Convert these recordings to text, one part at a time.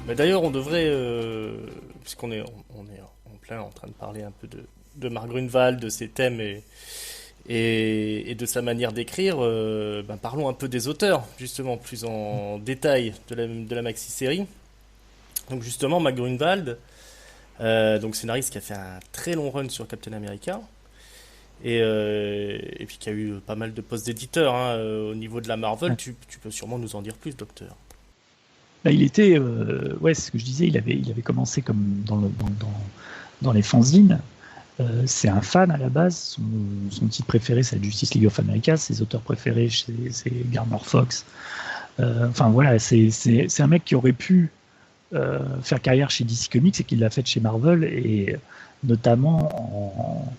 Mais d'ailleurs, on devrait, puisqu'on est, on est en plein en train de parler un peu de Mark Grunwald, de ses thèmes et de sa manière d'écrire, parlons un peu des auteurs, justement, plus en détail de la maxi-série. Donc justement, Mark Grunwald, donc scénariste qui a fait un très long run sur Captain America, et puis qui a eu pas mal de postes d'éditeurs hein, au niveau de la Marvel. Tu peux sûrement nous en dire plus, docteur. Là, il était, ouais, c'est ce que je disais, il avait commencé comme dans les fanzines. C'est un fan à la base. Son titre préféré, c'est la Justice League of America. Ses auteurs préférés, c'est Gardner Fox. Enfin voilà, c'est un mec qui aurait pu faire carrière chez DC Comics et qui l'a fait chez Marvel, et notamment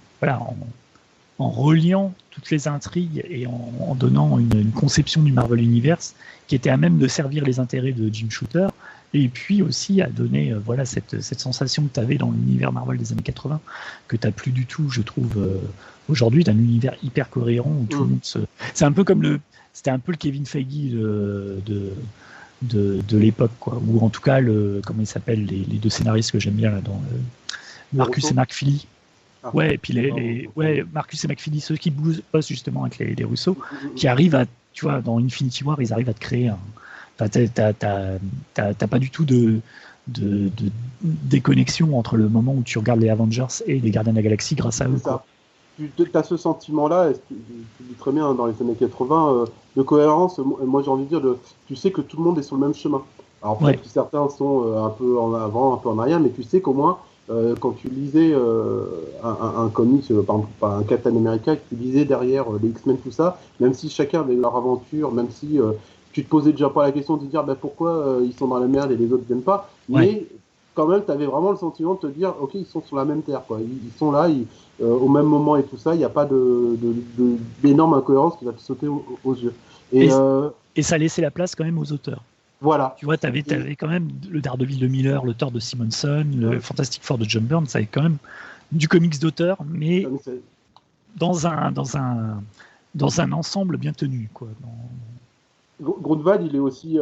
en reliant toutes les intrigues et en donnant une conception du Marvel Universe qui était à même de servir les intérêts de Jim Shooter, et puis aussi à donner cette sensation que tu avais dans l'univers Marvel des années 80, que tu n'as plus du tout, je trouve, aujourd'hui, d'un univers hyper cohérent où tout le monde se... C'était un peu le Kevin Feige de l'époque, quoi. Ou en tout cas, comment ils s'appellent, les deux scénaristes que j'aime bien, là, Marcus et Mark Philly. Ouais, et puis Marcus et McPhilly, ceux qui bossent justement avec les Russo, qui arrivent à, tu vois, dans Infinity War, ils arrivent à te créer Enfin, t'as pas du tout de déconnexion entre le moment où tu regardes les Avengers et les Gardiens de la Galaxie grâce à eux. Ça. Tu as ce sentiment-là, tu dis très bien, dans les années 80, de cohérence. Moi, j'ai envie de dire, tu sais que tout le monde est sur le même chemin. Alors, peut-être que certains sont un peu en avant, un peu en arrière, mais tu sais qu'au moins, quand tu lisais un comics, par exemple, pas un Captain America, que tu lisais derrière les X-Men, tout ça, même si chacun avait leur aventure, même si tu te posais déjà pas la question de te dire pourquoi ils sont dans la merde et les autres viennent pas, mais quand même, tu avais vraiment le sentiment de te dire, ok, ils sont sur la même terre, quoi. Ils sont là, au même moment et tout ça, il n'y a pas d'énorme incohérence qui va te sauter aux yeux. Et ça laissait la place quand même aux auteurs. Voilà. Tu vois, t'avais quand même le Daredevil de Miller, le Thor de Simonson, le Fantastic Four de John Byrne, ça avait quand même du comics d'auteur, mais dans un ensemble bien tenu, quoi. Grunwald, il est aussi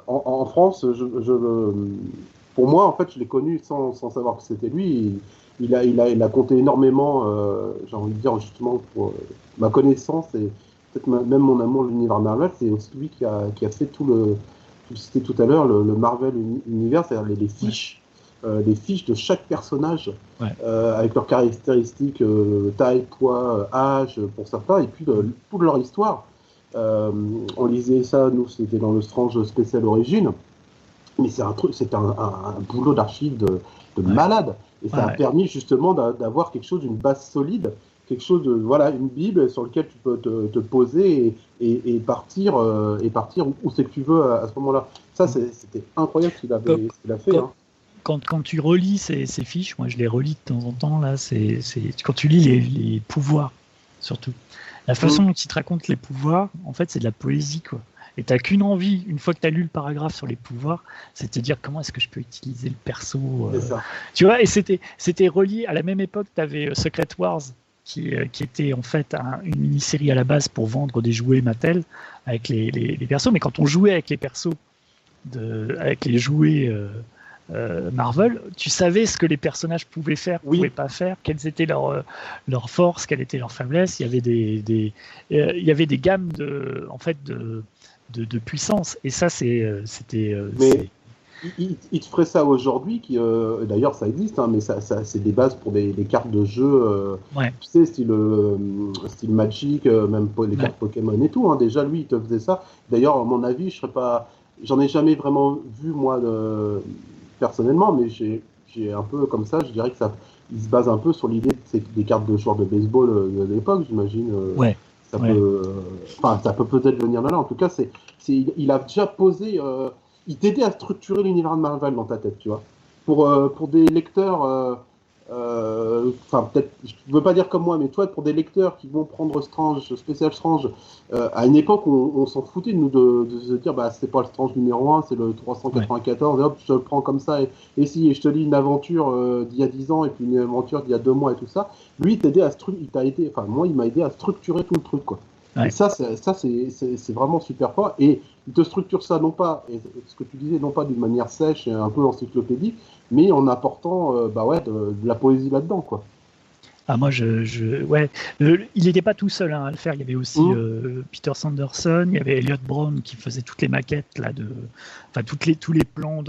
en France. Pour moi, en fait, je l'ai connu sans savoir que c'était lui. Il a compté énormément, j'ai envie de dire justement pour ma connaissance et peut-être même mon amour de l'univers Marvel. C'est aussi lui qui a fait tout le, tu citais tout à l'heure, le Marvel Universe, c'est-à-dire les fiches de chaque personnage, avec leurs caractéristiques, taille, poids, âge pour certains, et puis toute leur histoire. On lisait ça, nous, c'était dans le Strange Special Origin, mais c'est un boulot d'archive de malade, et ça a permis justement d'avoir quelque chose d'une base solide, quelque chose de une bible sur laquelle tu peux te poser et partir où c'est que tu veux à ce moment-là. Ça, c'était incroyable ce qu'il a fait. Quand tu relis ces fiches, moi je les relis de temps en temps, là, c'est quand tu lis les pouvoirs, surtout. La façon dont il te raconte les pouvoirs, en fait, c'est de la poésie, quoi. Et t'as qu'une envie, une fois que tu as lu le paragraphe sur les pouvoirs, c'est de te dire comment est-ce que je peux utiliser le perso. Tu vois, et c'était relié à la même époque. Tu avais Secret Wars, qui était en fait une mini-série à la base pour vendre des jouets Mattel avec les persos. Mais quand on jouait avec les persos, avec les jouets Marvel, tu savais ce que les personnages pouvaient faire, pouvaient pas faire, quelles étaient leurs forces, quelles étaient leurs faiblesses. Il y avait des gammes de puissance, et ça c'était. Il te ferait ça aujourd'hui, d'ailleurs ça existe, mais ça c'est des bases pour des cartes de jeu, tu sais, style Magic, même les cartes Pokémon et tout. Déjà lui il te faisait ça. D'ailleurs à mon avis, j'en ai jamais vraiment vu moi personnellement, mais j'ai un peu comme ça, je dirais que il se base un peu sur l'idée des cartes de joueurs de baseball de l'époque, j'imagine. Ça peut peut-être venir de là. En tout cas, il a déjà posé, il t'aidait à structurer l'univers de Marvel dans ta tête, tu vois. pour des lecteurs, enfin peut-être, je ne veux pas dire comme moi, mais toi, pour des lecteurs qui vont prendre Special Strange, à une époque, on s'en foutait de nous de se dire, bah c'est pas le Strange numéro 1, c'est le 394, et hop, je le prends comme ça, et si je te lis une aventure d'il y a 10 ans, et puis une aventure d'il y a 2 mois, et tout ça, lui, il m'a aidé à structurer tout le truc, quoi. Ouais. Et ça, c'est vraiment super fort. Et il te structure ça, non pas, et ce que tu disais, non pas d'une manière sèche et un peu encyclopédique, mais en apportant de la poésie là-dedans, quoi. Ah, moi, ouais. Il n'était pas tout seul à le faire. Il y avait aussi Peter Sanderson, il y avait Elliot Brown qui faisait toutes les maquettes là, tous les plans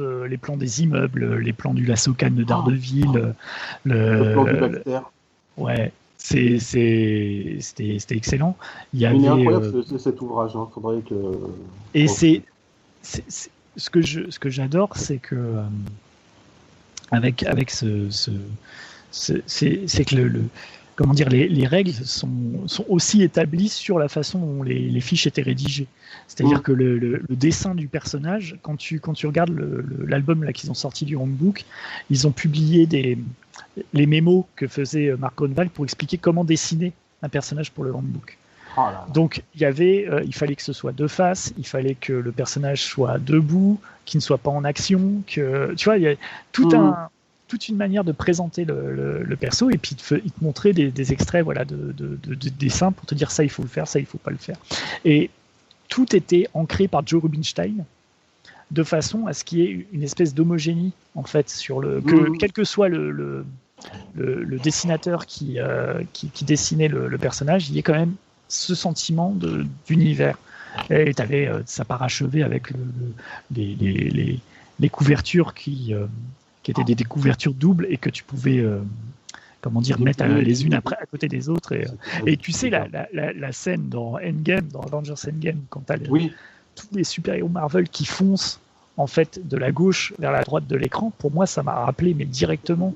des immeubles, les plans du Lasso Khan de Daredevil, le plan du Baxter. Ouais. C'était excellent. Il est incroyable cet ouvrage. Hein. Faudrait que. Et ce que j'adore, c'est que avec c'est que comment dire, les règles sont aussi établies sur la façon dont les fiches étaient rédigées. C'est-à-dire que le dessin du personnage, quand tu regardes l'album là qu'ils ont sorti du Roundbook, ils ont publié les mémos que faisait Mark Grunwald pour expliquer comment dessiner un personnage pour le Roundbook. Oh là là. Donc il fallait que ce soit de face, il fallait que le personnage soit debout, qu'il ne soit pas en action, que tu vois, il y a toute une manière de présenter le perso, et puis il te montrait des extraits, voilà, de dessins pour te dire ça il faut le faire, ça il faut pas le faire. Et tout était ancré par Joe Rubinstein de façon à ce qu'il y ait une espèce d'homogénie en fait sur quel que soit le dessinateur qui dessinait le personnage, il y ait quand même ce sentiment d'univers. Et tu avais ça parachevé avec les couvertures qui étaient des couvertures doubles et que tu pouvais mettre les unes après à côté des autres. Et tu sais, la scène dans Endgame, dans Avengers Endgame, quand tu as tous les super-héros Marvel qui foncent en fait de la gauche vers la droite de l'écran, pour moi ça m'a rappelé directement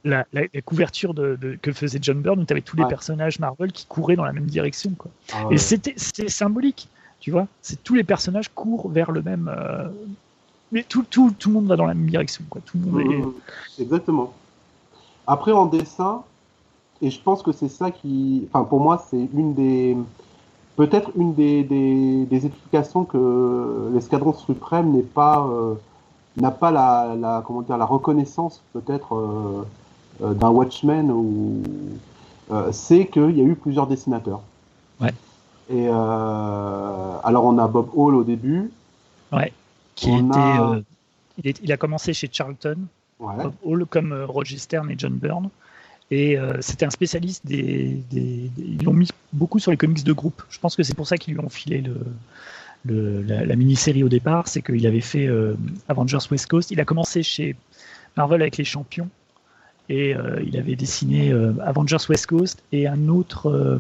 la couverture que faisait John Byrne, où tu avais tous les personnages Marvel qui couraient dans la même direction, quoi. Et c'était symbolique, tu vois, tous les personnages courent vers le même mais tout le monde va dans la même direction, quoi. Tout le monde Exactement. Après, en dessin, et je pense que c'est ça qui, enfin pour moi, c'est peut-être une des explications que l'Escadron Suprême n'a pas la reconnaissance peut-être d'un Watchmen, c'est qu'il y a eu plusieurs dessinateurs. Ouais. Et alors on a Bob Hall au début. Ouais. Il a commencé chez Charlton, Bob Hall, comme Roger Stern et John Byrne. Et c'était un spécialiste ils l'ont mis beaucoup sur les comics de groupe. Je pense que c'est pour ça qu'ils lui ont filé la mini-série au départ. C'est qu'il avait fait Avengers West Coast. Il a commencé chez Marvel avec les Champions. Et il avait dessiné Avengers West Coast et un autre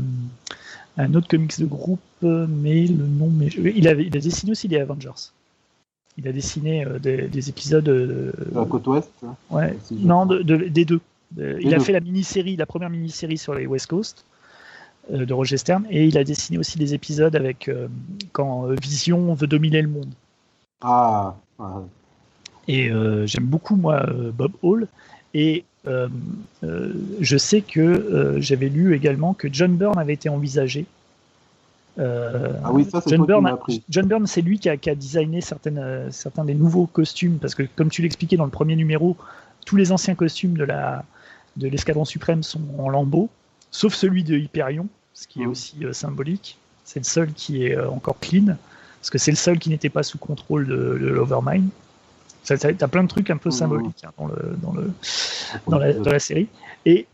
comics de groupe, mais le nom... Il a dessiné aussi les Avengers. Il a dessiné des épisodes... de la côte ouest. Ouais. Non, des deux. Il a fait la première mini-série sur les West Coast de Roger Stern, et il a dessiné aussi des épisodes avec quand Vision veut dominer le monde. Ah. Et j'aime beaucoup, moi, Bob Hall. Et je sais que j'avais lu également que John Byrne avait été envisagé. Oui, ça c'est John Byrne, c'est lui qui a designé certains des nouveaux costumes, parce que comme tu l'expliquais dans le premier numéro, tous les anciens costumes de l'Escadron Suprême sont en lambeaux, sauf celui de Hyperion, ce qui est aussi symbolique. C'est le seul qui est encore clean, parce que c'est le seul qui n'était pas sous contrôle de l'Overmind. T'as plein de trucs un peu symboliques dans la série. Et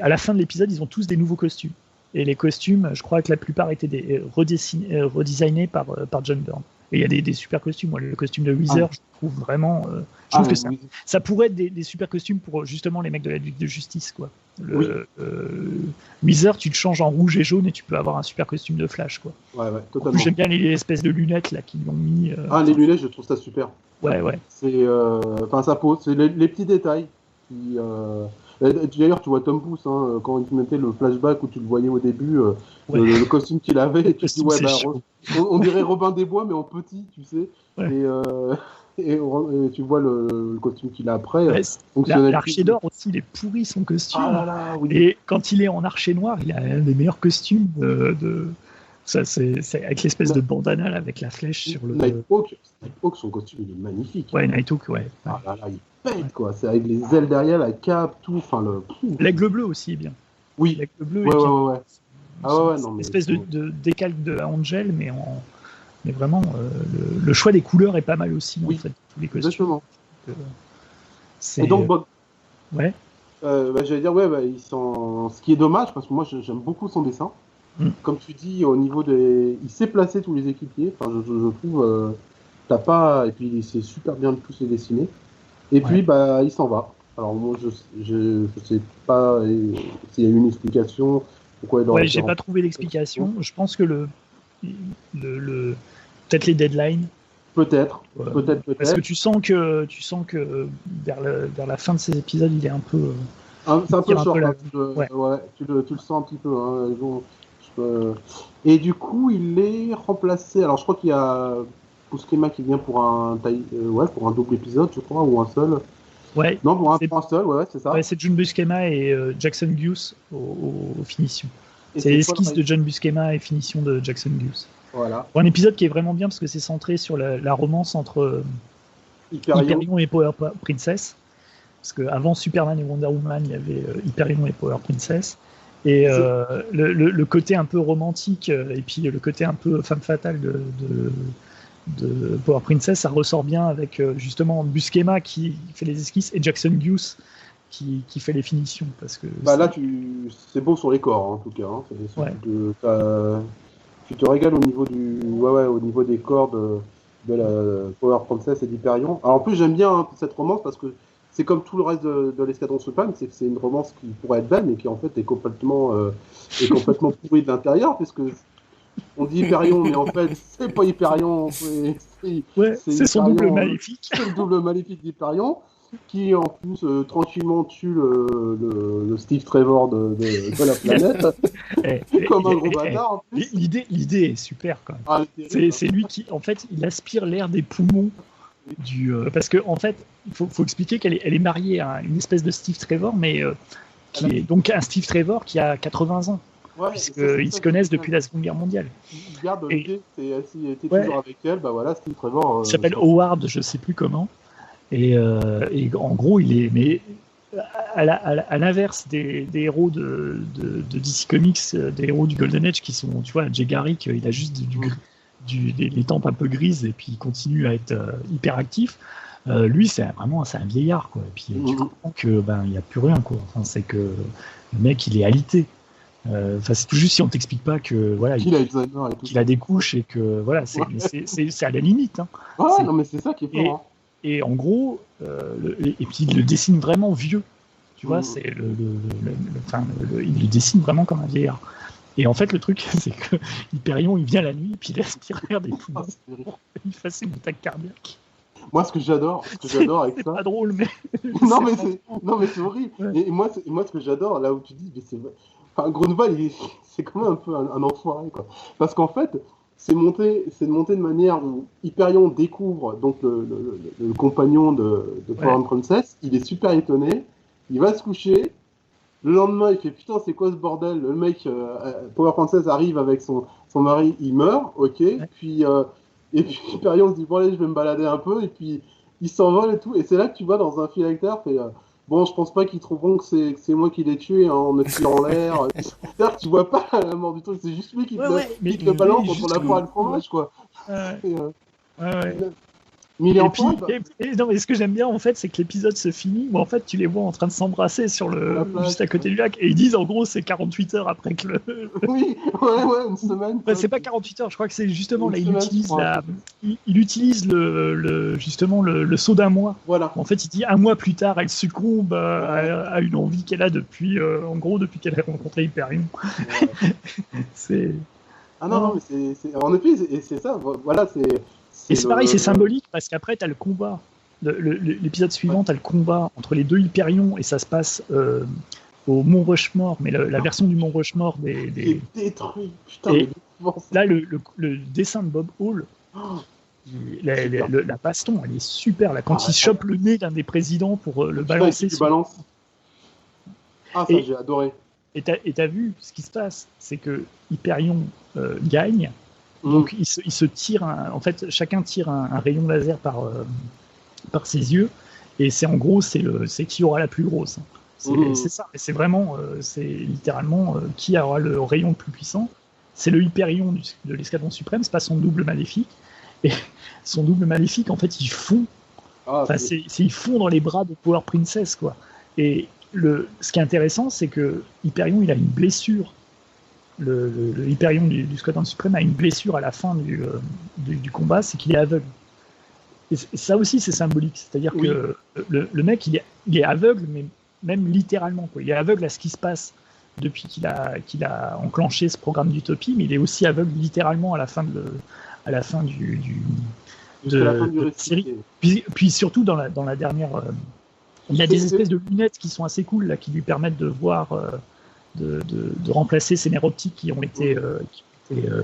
à la fin de l'épisode, ils ont tous des nouveaux costumes. Et les costumes, je crois que la plupart étaient redesignés par John Byrne. Et il y a des super costumes. Moi, le costume de Weezer, je trouve vraiment... je trouve que ça pourrait être des super costumes pour justement les mecs de la Ligue de Justice, quoi. Weezer, tu le changes en rouge et jaune et tu peux avoir un super costume de Flash, quoi. Ouais, totalement. En plus, j'aime bien les espèces de lunettes là qu'ils ont mis. Les lunettes, je trouve ça super. Ouais. C'est, ça pose, c'est les petits détails qui... D'ailleurs, tu vois Tom Pouce, quand il mettait le flashback où tu le voyais au début, le costume qu'il avait, et tu te dis, on dirait Robin des Bois, mais en petit, tu sais. Ouais. et tu vois le costume qu'il a après. Ouais, fonctionnel. l'archer d'or aussi, il est pourri son costume. Ah là là, oui. Et quand il est en archer noir, il a un des meilleurs costumes Ça, c'est avec l'espèce de bandana là, avec la flèche sur le. Nighthawk, son costume il est magnifique. Ouais, Nighthawk, ouais. Ah là là, il pète quoi. C'est avec les ailes derrière, la cape, tout. Enfin le. L'aigle bleu aussi est bien. Oui. L'aigle bleu. Ouais. Ah ouais, non mais. Une espèce de décalque de Angel, mais vraiment le choix des couleurs est pas mal aussi en fait. Tous les costumes. Exactement. Et donc ouais. J'allais dire ce qui est dommage parce que moi j'aime beaucoup son dessin. Comme tu dis, au niveau il sait placer tous les équipiers. Enfin, je trouve, t'as pas, et puis c'est super bien tous les dessiner. Et puis, il s'en va. Alors moi, je sais pas s'il y a eu une explication. Pourquoi il aurait j'ai pas trouvé d'explication. Je pense que peut-être les deadlines. Peut-être. Parce que tu sens que vers la fin de ces épisodes, il est un peu. C'est un peu short. Tu le sens un petit peu. Hein, et du coup, il est remplacé. Alors, je crois qu'il y a Buscema qui vient pour un double épisode, je crois, ou un seul. Ouais. Non, pour un seul, c'est ça. Ouais, c'est John Buscema et Jackson Goose aux finitions. C'est l'esquisse de John Buscema et finition de Jackson Goose. Voilà. Pour un épisode qui est vraiment bien parce que c'est centré sur la romance entre Hyperion et Power Princess. Parce qu'avant Superman et Wonder Woman, il y avait Hyperion et Power Princess. Et le côté un peu romantique et puis le côté un peu femme fatale de Power Princess, ça ressort bien avec justement Buscema qui fait les esquisses et Jackson Goose qui fait les finitions. Parce que là, c'est beau sur les corps, en tout cas. Hein. Tu te régales au niveau au niveau des corps de la Power Princess et d'Hyperion. Alors en plus, j'aime bien cette romance parce que c'est comme tout le reste de l'escadron Superman, c'est que c'est une romance qui pourrait être belle, mais qui en fait est complètement pourrie de l'intérieur, puisque on dit Hyperion, mais en fait c'est pas Hyperion, c'est son double maléfique. C'est le double maléfique d'Hyperion, qui en plus tranquillement tue le Steve Trevor de la planète, comme un gros bâtard en plus. L'idée est super quand même. C'est lui qui, en fait, il aspire l'air des poumons. Parce que en fait, il faut expliquer qu'elle est mariée à une espèce de Steve Trevor, mais qui est donc un Steve Trevor qui a 80 ans, puisqu'ils se connaissent depuis la Seconde Guerre mondiale. Il garde l'idée, s'il était toujours avec elle, Steve Trevor. Il s'appelle Howard, je sais plus comment, et en gros, il est, mais à l'inverse des héros de DC Comics, des héros du Golden Age qui sont, tu vois, Jay Garrick, il a juste les tempes un peu grises et puis il continue à être hyper actif. Lui, c'est un vieillard, quoi. Et puis tu comprends que il y a plus rien, quoi. Enfin, c'est que le mec, il est alité. C'est tout juste si on t'explique pas que voilà, qu'il a des couches et que voilà, c'est à la limite. Hein. Non, mais c'est ça qui est fort. Et en gros, et puis il le dessine vraiment vieux. Tu vois, c'est il le dessine vraiment comme un vieillard. Et en fait, le truc, c'est que Hyperion, il vient la nuit, puis il aspire l'air des poumons. Il fait ses attaques cardiaques. Moi, ce que j'adore avec ça. C'est pas drôle, mais. non, mais c'est horrible. Ouais. Et moi, ce que j'adore, là où tu dis, mais c'est. Enfin, Grunwald, c'est quand même un peu un enfoiré, quoi. Parce qu'en fait, c'est monté de manière où Hyperion découvre donc le compagnon de Power Princess. Il est super étonné. Il va se coucher. Le lendemain, il fait putain, c'est quoi ce bordel? Le mec, Power Princess arrive avec son mari, il meurt, ok. Ouais. Et puis Hyperion se dit bon allez, je vais me balader un peu, et puis il s'envole et tout. Et c'est là que tu vois dans un phylactère, bon, je pense pas qu'ils trouveront que c'est moi qui l'ai tué en me tirant en l'air. C'est-à-dire que tu vois pas la mort du truc, c'est juste lui qui te le balance contre la poire et le fromage, quoi. Mais il est non, mais ce que j'aime bien en fait, c'est que l'épisode se finit où en fait tu les vois en train de s'embrasser juste à côté du lac et ils disent en gros c'est 48 heures après que le. Oui, une semaine. C'est pas 48 heures, je crois que c'est justement là il utilise justement le saut d'un mois. Voilà. En fait, il dit un mois plus tard, elle succombe à une envie qu'elle a depuis qu'elle a rencontré Hyperion. C'est. Ah non, mais c'est en effet c'est ça. Voilà, c'est. Et c'est pareil, c'est symbolique parce qu'après, tu as le combat. L'épisode suivant, tu as le combat entre les deux Hyperions et ça se passe au Mont Rushmore, mais la version du Mont Rushmore des. Qui est détruit. Putain, et là, le dessin de Bob Hall, La baston, elle est super. Là, quand il chope le nez d'un des présidents pour le balancer. Tu balances. Ah, ça, j'ai adoré. Et t'as vu ce qui se passe, c'est que Hyperion gagne, donc il se tire, en fait, chacun tire un rayon laser par ses yeux, et c'est en gros, c'est qui aura la plus grosse. Hein. C'est ça, c'est vraiment, c'est littéralement qui aura le rayon le plus puissant. C'est le Hyperion de l'escadron suprême, c'est pas son double maléfique. Et son double maléfique, en fait, il fond. Il fond dans les bras de Power Princess, quoi. Et ce qui est intéressant, c'est que Hyperion, il a une blessure. Le Hyperion du Squadron Suprême a une blessure à la fin du combat, c'est qu'il est aveugle. Et ça aussi, c'est symbolique. C'est-à-dire que le mec, il est aveugle, mais même littéralement, quoi. Il est aveugle à ce qui se passe depuis qu'il a enclenché ce programme d'utopie, mais il est aussi aveugle littéralement à la fin de la série. Puis surtout dans la dernière, il a des espèces de lunettes qui sont assez cool là, qui lui permettent de voir, de remplacer ses nerfs optiques qui ont été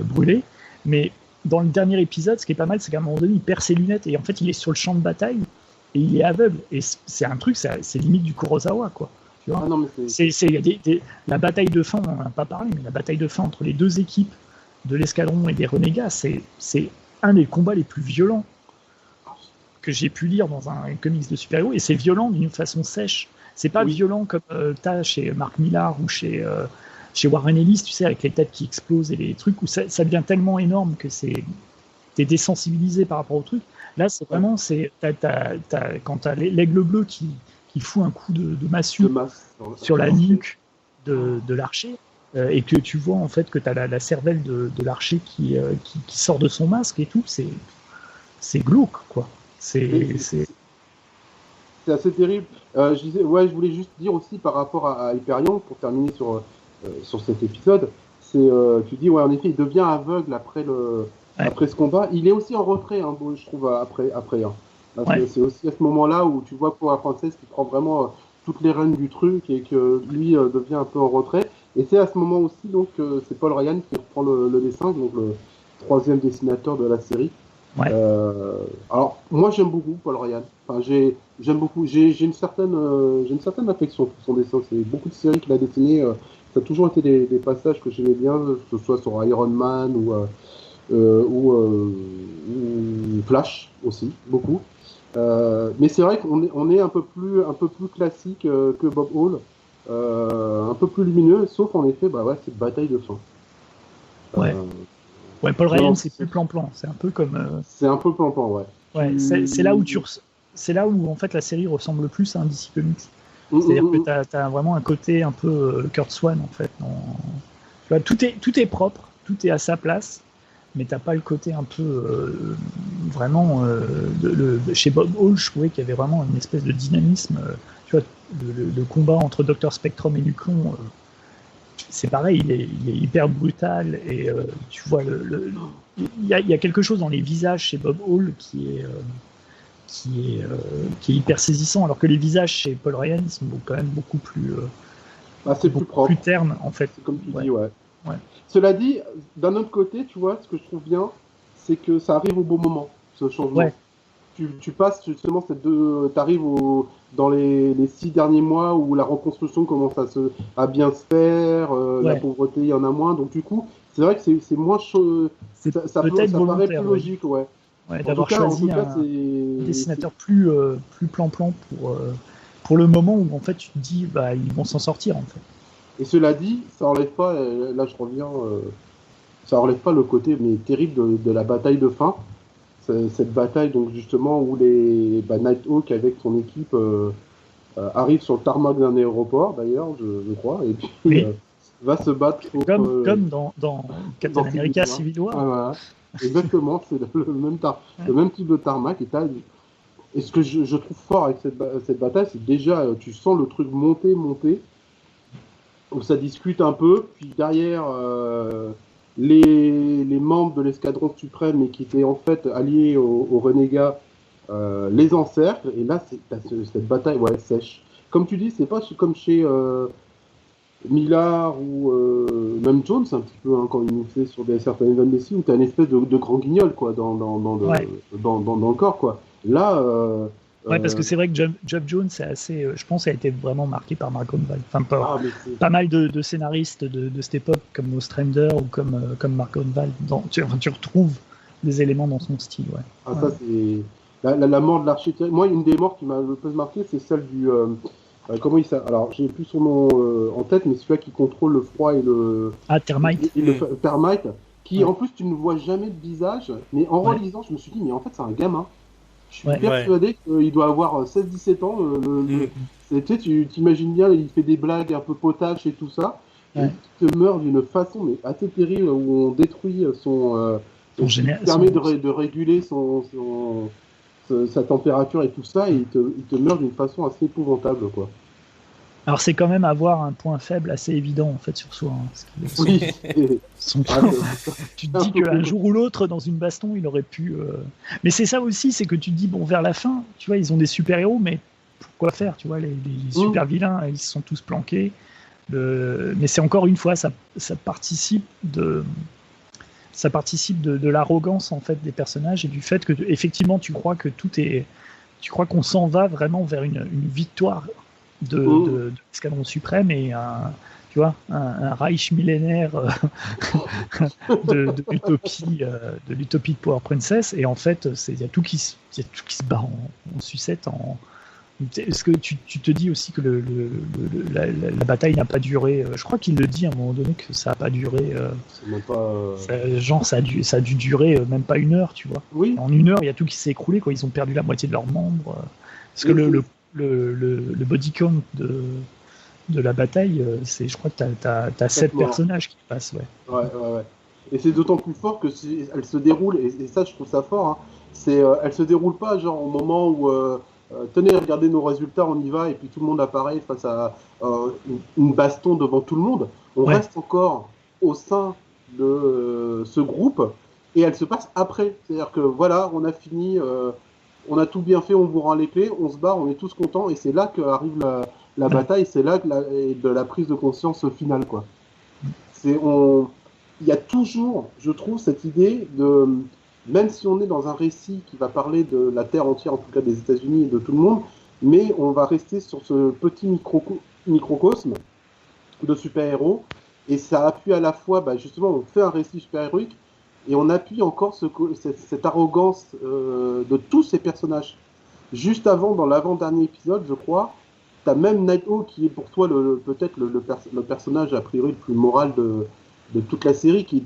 brûlés. Mais dans le dernier épisode, ce qui est pas mal, c'est qu'à un moment donné, il perd ses lunettes et en fait, il est sur le champ de bataille et il est aveugle. Et c'est un truc, c'est limite du Kurosawa, quoi. Tu vois, la bataille de fin, on n'en a pas parlé, mais la bataille de fin entre les deux équipes de l'escadron et des renégats, c'est un des combats les plus violents que j'ai pu lire dans un comics de super-héros, et c'est violent d'une façon sèche. C'est pas violent comme t'as chez Mark Millar ou chez Warren Ellis, tu sais, avec les têtes qui explosent et les trucs où ça devient tellement énorme que t'es désensibilisé par rapport au truc. Là, c'est vraiment, quand t'as l'aigle bleu qui fout un coup de massue sur la nuque de l'archer, et que tu vois en fait que tu as la cervelle de l'archer qui sort de son masque et tout, c'est glauque, quoi. C'est assez terrible. Je voulais juste dire aussi par rapport à Hyperion, pour terminer sur cet épisode, tu dis, en effet, il devient aveugle après ce combat. Il est aussi en retrait, hein, je trouve, après. Hein. C'est aussi à ce moment-là où tu vois Power Princess qui prend vraiment toutes les rênes du truc et que lui devient un peu en retrait. Et c'est à ce moment aussi donc c'est Paul Ryan qui reprend le dessin, donc le troisième dessinateur de la série. Ouais. Alors moi j'aime beaucoup Paul Ryan. Enfin j'aime beaucoup. J'ai une certaine affection pour son dessin. C'est beaucoup de séries qu'il a dessinées. Ça a toujours été des passages que j'aimais bien, que ce soit sur Iron Man ou Flash aussi, beaucoup. Mais c'est vrai qu'on est un peu plus classique que Bob Hall, un peu plus lumineux, sauf en effet cette bataille de fin. Paul Ryan c'est plus plan-plan, c'est un peu comme. C'est un peu plan-plan, c'est là où en fait la série ressemble le plus à un DC Comics. C'est-à-dire que t'as vraiment un côté un peu Kurt Swan en fait. Tu vois, tout est propre, tout est à sa place. Mais t'as pas le côté un peu vraiment chez Bob Hall, je trouvais qu'il y avait vraiment une espèce de dynamisme. Tu vois, le combat entre Dr Spectrum et Nuclon, c'est pareil, il est hyper brutal et tu vois il y a quelque chose dans les visages chez Bob Hall qui est hyper saisissant, alors que les visages chez Paul Ryan ils sont quand même beaucoup plus c'est plus propre, plus ternes en fait. C'est comme tu dis, ouais. Cela dit, d'un autre côté, tu vois, ce que je trouve bien, c'est que ça arrive au bon moment, ce changement. Ouais. Tu passes justement t'arrives dans les 6 derniers mois où la reconstruction commence à bien se faire, la pauvreté, il y en a moins. Donc du coup, c'est vrai que c'est moins chaud. Ça paraît plus logique, ouais. D'avoir choisi un dessinateur plus plan-plan pour le moment où en fait tu te dis, ils vont s'en sortir en fait. Et cela dit, ça enlève pas, là je reviens, ça enlève pas le côté terrible de la bataille de fin. Cette bataille donc justement où Nighthawk avec son équipe arrive sur le tarmac d'un aéroport d'ailleurs, je crois, et puis va se battre comme dans Captain America Civil War. Voilà. Exactement, c'est le même type de tarmac. Et ce que je trouve fort avec cette bataille, c'est déjà tu sens le truc monter. Où ça discute un peu, puis derrière les membres de l'escadron suprême et qui étaient en fait alliés aux renégats les encerclent, et là t'as cette bataille sèche. Comme tu dis, c'est pas comme chez Millard ou même Jones un petit peu quand il nous fait sur certaines Evan Messi où t'as une espèce de grand guignol quoi dans le corps quoi. Là parce que c'est vrai que Geoff Jones c'est assez je pense a été vraiment marqué par Mark Grunwald. Enfin pas mal de scénaristes de cette époque comme Ostrander ou comme Mark Grunwald tu retrouves des éléments dans son style ça c'est la mort de l'architecte. Moi une des morts qui m'a le plus marqué c'est celle du comment il s'appelle ? Alors, j'ai plus son nom en tête, mais celui-là qui contrôle le froid et le. Ah, Termite. Et le Termite, qui en plus tu ne vois jamais de visage, mais en relisant, je me suis dit, mais en fait, c'est un gamin. Je suis persuadé qu'il doit avoir 16-17 ans. Tu t'imagines bien, il fait des blagues un peu potaches et tout ça. Et il te meurt d'une façon mais assez terrible où on détruit son permet de réguler sa température et tout ça, et il te meurt d'une façon assez épouvantable, quoi. Alors c'est quand même avoir un point faible assez évident en fait sur soi. Oui. Tu te dis qu'un jour ou l'autre dans une baston il aurait pu. Mais c'est ça aussi, c'est que tu te dis bon vers la fin, tu vois ils ont des super héros, mais pourquoi faire, tu vois les super vilains ils se sont tous planqués. Mais c'est encore une fois ça participe de l'arrogance en fait des personnages et du fait que effectivement tu crois qu'on s'en va vraiment vers une victoire de l'escadron suprême et un Reich millénaire de l'utopie de Power Princess, et en fait il y a tout qui se bat en sucette. Est-ce que tu te dis aussi que la bataille n'a pas duré, je crois qu'il le dit à un moment donné que ça n'a pas duré, ça a dû durer même pas 1 heure, tu vois. Oui. En 1 heure il y a tout qui s'est écroulé, quoi. Ils ont perdu la moitié de leurs membres, parce que le body count de la bataille, je crois que t'as 7 personnages qui passent. Ouais. Et c'est d'autant plus fort que elle se déroule, et ça je trouve ça fort, hein, elle se déroule pas genre au moment où tenez, regardez nos résultats, on y va, et puis tout le monde apparaît face à une baston devant tout le monde. On reste encore au sein de ce groupe, et elle se passe après. C'est-à-dire que voilà, on a fini, on a tout bien fait, on vous rend les clés, on se barre, on est tous contents, et c'est là qu'arrive la bataille, c'est là que de la prise de conscience finale, quoi. Il y a toujours, je trouve, cette idée de... Même si on est dans un récit qui va parler de la Terre entière, en tout cas des États-Unis et de tout le monde, mais on va rester sur ce petit microcosme de super-héros, et ça appuie à la fois, justement, on fait un récit super-héroïque, et on appuie encore cette arrogance de tous ces personnages. Juste avant, dans l'avant-dernier épisode, je crois, t'as même Nighthawk qui est pour toi peut-être le personnage a priori le plus moral de toute la série, qui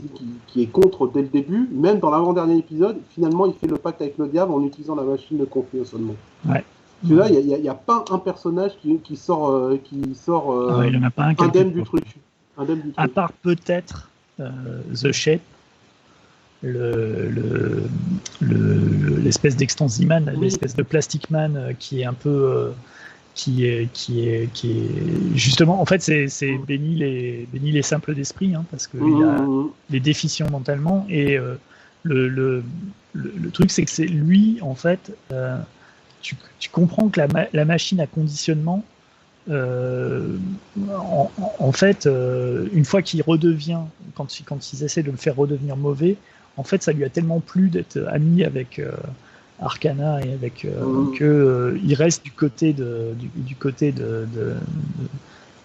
est contre dès le début. Même dans l'avant-dernier épisode, finalement, il fait le pacte avec le diable en utilisant la machine de conflit seulement. Ouais. Là, il n'y a pas un personnage qui sort il en a pas indemne du truc. À part peut-être The Shape, l'espèce d'Extensiman, l'espèce de Plastic Man qui est un peu... qui est justement, en fait c'est béni les simples d'esprit, hein, parce que il est déficient mentalement, et le truc c'est que c'est lui en fait, tu comprends que la machine à conditionnement, en fait, une fois qu'il redevient, quand ils essaient de le faire redevenir mauvais, en fait ça lui a tellement plu d'être ami avec Arcana et avec il reste du côté de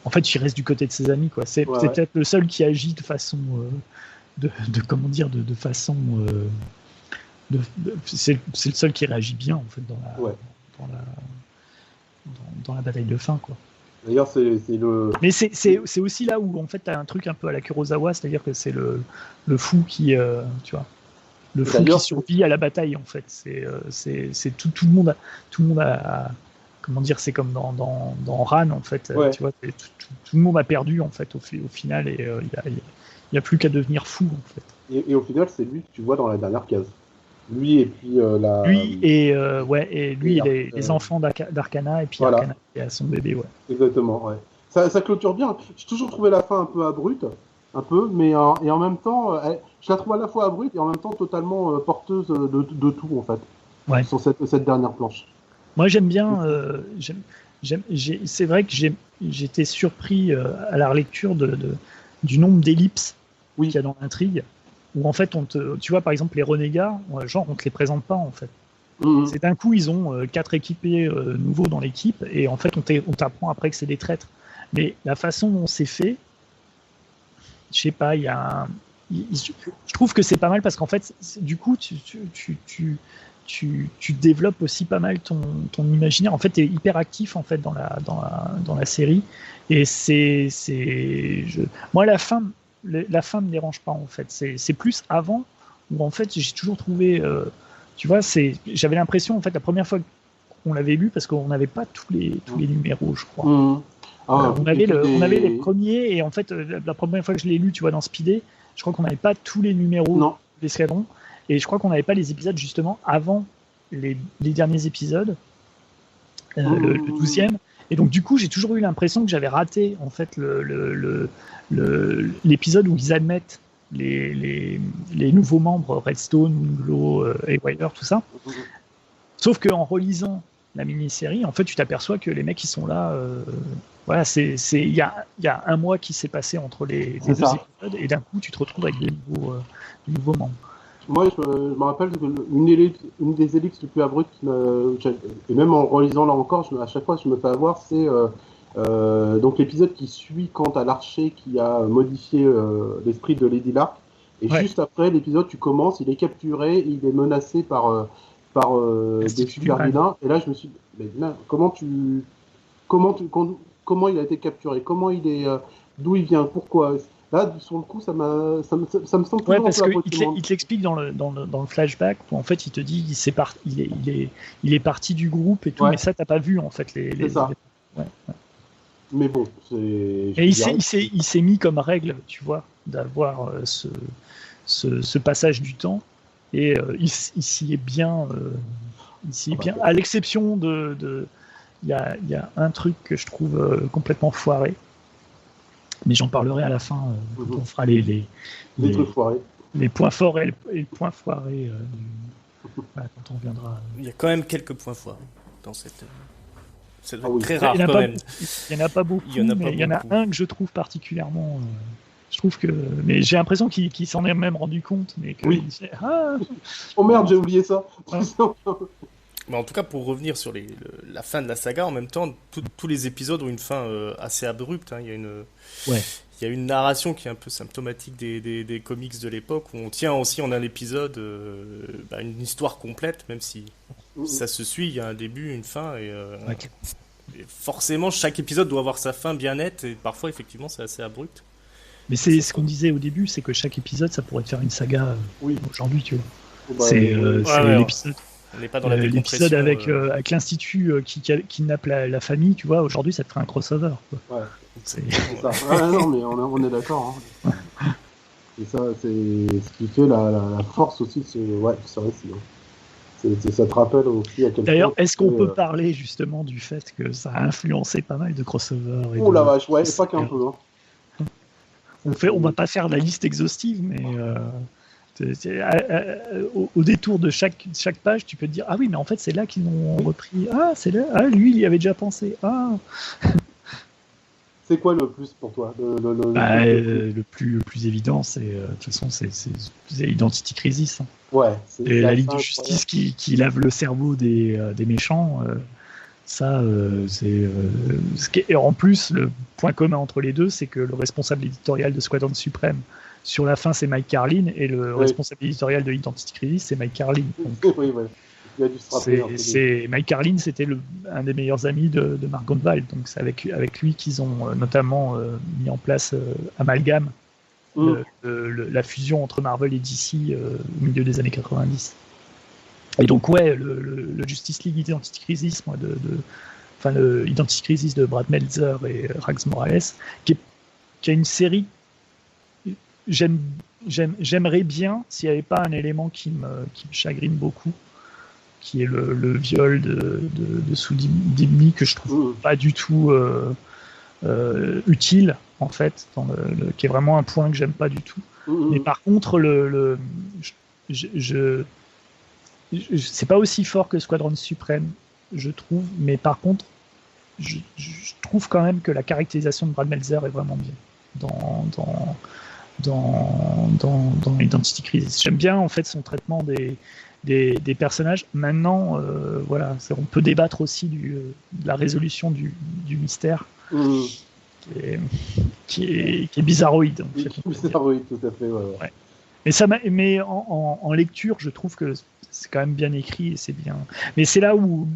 en fait il reste du côté de ses amis, quoi. C'est peut-être le seul qui agit de façon comment dire, de façon c'est le seul qui réagit bien en fait dans la bataille de fin, quoi. D'ailleurs c'est le... Mais c'est aussi là où en fait t'as un truc un peu à la Kurosawa, c'est-à-dire que c'est le fou qui tu vois, le fou qui survit à la bataille, en fait. C'est tout le monde a comment dire, c'est comme dans Ran, en fait. Tu vois, tout le monde a perdu, en fait, au final, et il y a plus qu'à devenir fou, en fait. Et au final, c'est lui que tu vois dans la dernière case. Lui et puis les enfants d'Arcana, et puis Arcana et à son bébé, Exactement, ouais. Ça clôture bien. J'ai toujours trouvé la fin un peu abrupte, mais et en même temps, je la trouve à la fois abrupte et en même temps totalement porteuse de tout, en fait, sur cette dernière planche. Moi, j'aime bien. C'est vrai que j'étais surpris à la relecture du nombre d'ellipses Oui. qu'il y a dans l'intrigue. Où en fait, tu vois, par exemple, les renégats, genre, on te les présente pas en fait. Mhm. C'est d'un coup, ils ont 4 équipiers nouveaux dans l'équipe, et en fait, on t'apprend après que c'est des traîtres. Mais la façon dont c'est fait, je sais pas, il y a un... Je trouve que c'est pas mal parce qu'en fait, du coup, tu développes aussi pas mal ton imaginaire. En fait, tu es hyper actif en fait dans la série. Et moi, la fin me dérange pas en fait. C'est plus avant où en fait, j'ai toujours trouvé. Tu vois, j'avais l'impression en fait la première fois qu'on l'avait lu parce qu'on n'avait pas tous les numéros, je crois. Mhm. On avait les premiers, et en fait, la première fois que je l'ai lu, tu vois, dans Speedé, je crois qu'on n'avait pas tous les numéros d'Escadron, et je crois qu'on n'avait pas les épisodes justement avant les derniers épisodes, le 12e. Et donc, du coup, j'ai toujours eu l'impression que j'avais raté en fait l'épisode où ils admettent les nouveaux membres, Redstone, Moonglow, Haywire, tout ça. Sauf qu'en relisant la mini-série, en fait, tu t'aperçois que les mecs, ils sont là. Voilà, il y a un mois qui s'est passé entre les deux épisodes, et d'un coup, tu te retrouves avec des nouveaux membres. Moi, je me rappelle une des ellipses les plus abruptes, et même en relisant là encore, à chaque fois, je me fais avoir, c'est donc l'épisode qui suit quant à l'archer qui a modifié l'esprit de Lady Lark. Et juste après l'épisode, tu commences, il est capturé, il est menacé par des super vilains. Et là, je me suis dit, mais là, comment il a été capturé, d'où il vient, pourquoi. Là, sur le coup, ça me semble toujours parce un peu qu'il te l'explique dans le flashback, où en fait, il te dit il est parti du groupe et tout, mais ça, t'as pas vu en fait c'est ça. Mais bon, et il s'est mis comme règle, tu vois, d'avoir ce passage du temps, et il s'y est bien. À l'exception il y a un truc que je trouve complètement foiré, mais j'en parlerai à la fin quand on fera les trucs foirés. Les points forts et le point foiré voilà, quand on reviendra. Il y a quand même quelques points foirés dans cette. C'est très rare quand même. Il n'y en a pas beaucoup, mais il y en a un que je trouve particulièrement. Je trouve que. Mais j'ai l'impression qu'il s'en est même rendu compte. Mais que oh merde, j'ai oublié ça. Mais en tout cas, pour revenir sur la fin de la saga, en même temps, tous les épisodes ont une fin assez abrupte. Hein. Il y a une narration qui est un peu symptomatique des comics de l'époque, où on tient aussi en un épisode une histoire complète, même si ça se suit, il y a un début, une fin, et forcément, chaque épisode doit avoir sa fin bien nette, et parfois, effectivement, c'est assez abrupt. Mais c'est ce qu'on disait au début, c'est que chaque épisode, ça pourrait te faire une saga aujourd'hui, tu vois. C'est l'épisode. On n'est pas dans la l'épisode avec l'Institut qui kidnappe la famille, tu vois, aujourd'hui ça te ferait un crossover. Quoi. Ouais, c'est ça. Non, mais on est d'accord. Hein. Et ça, c'est ce qui fait la force aussi de ce récit. Hein. Ça te rappelle aussi à quel point. D'ailleurs, est-ce qu'on peut parler justement du fait que ça a influencé pas mal de crossovers la vache, et pas qu'un peu. Hein. On va pas faire la liste exhaustive, mais. Au détour de chaque page, tu peux te dire ah oui, mais en fait c'est là qu'ils l'ont repris. Ah, c'est là. Ah, lui, il y avait déjà pensé. Ah. C'est quoi le plus pour toi le plus évident, c'est de toute façon c'est Identity Crisis. Hein. Ouais. Et la Ligue de Justice qui lave le cerveau des méchants. Ça, et en plus, le point commun entre les deux, c'est que le responsable éditorial de Squadron Suprême, sur la fin, c'est Mike Carlin, et le responsable éditorial de Identity Crisis, c'est Mike Carlin. Donc, il a dû se rappeler Mike Carlin, c'était un des meilleurs amis de Mark Grunwald, donc c'est avec lui qu'ils ont notamment mis en place Amalgam, la fusion entre Marvel et DC au milieu des années 90. Et donc le Justice League Identity Crisis, le Identity Crisis de Brad Meltzer et Rags Morales, qui a une série. J'aimerais bien s'il n'y avait pas un élément qui me chagrine beaucoup, qui est le viol de Sue-Dibny, que je trouve pas du tout utile en fait, qui est vraiment un point que j'aime pas du tout. Mais par contre, c'est pas aussi fort que Squadron Suprême, je trouve, mais par contre, je trouve quand même que la caractérisation de Brad Meltzer est vraiment bien dans Identity Crisis. J'aime bien en fait son traitement des personnages. Maintenant, voilà, on peut débattre aussi de la résolution du mystère, qui est bizarroïde. En fait, bizarroïde, tout à fait. Ouais. Mais en lecture, je trouve que c'est quand même bien écrit et c'est bien. Mais c'est là où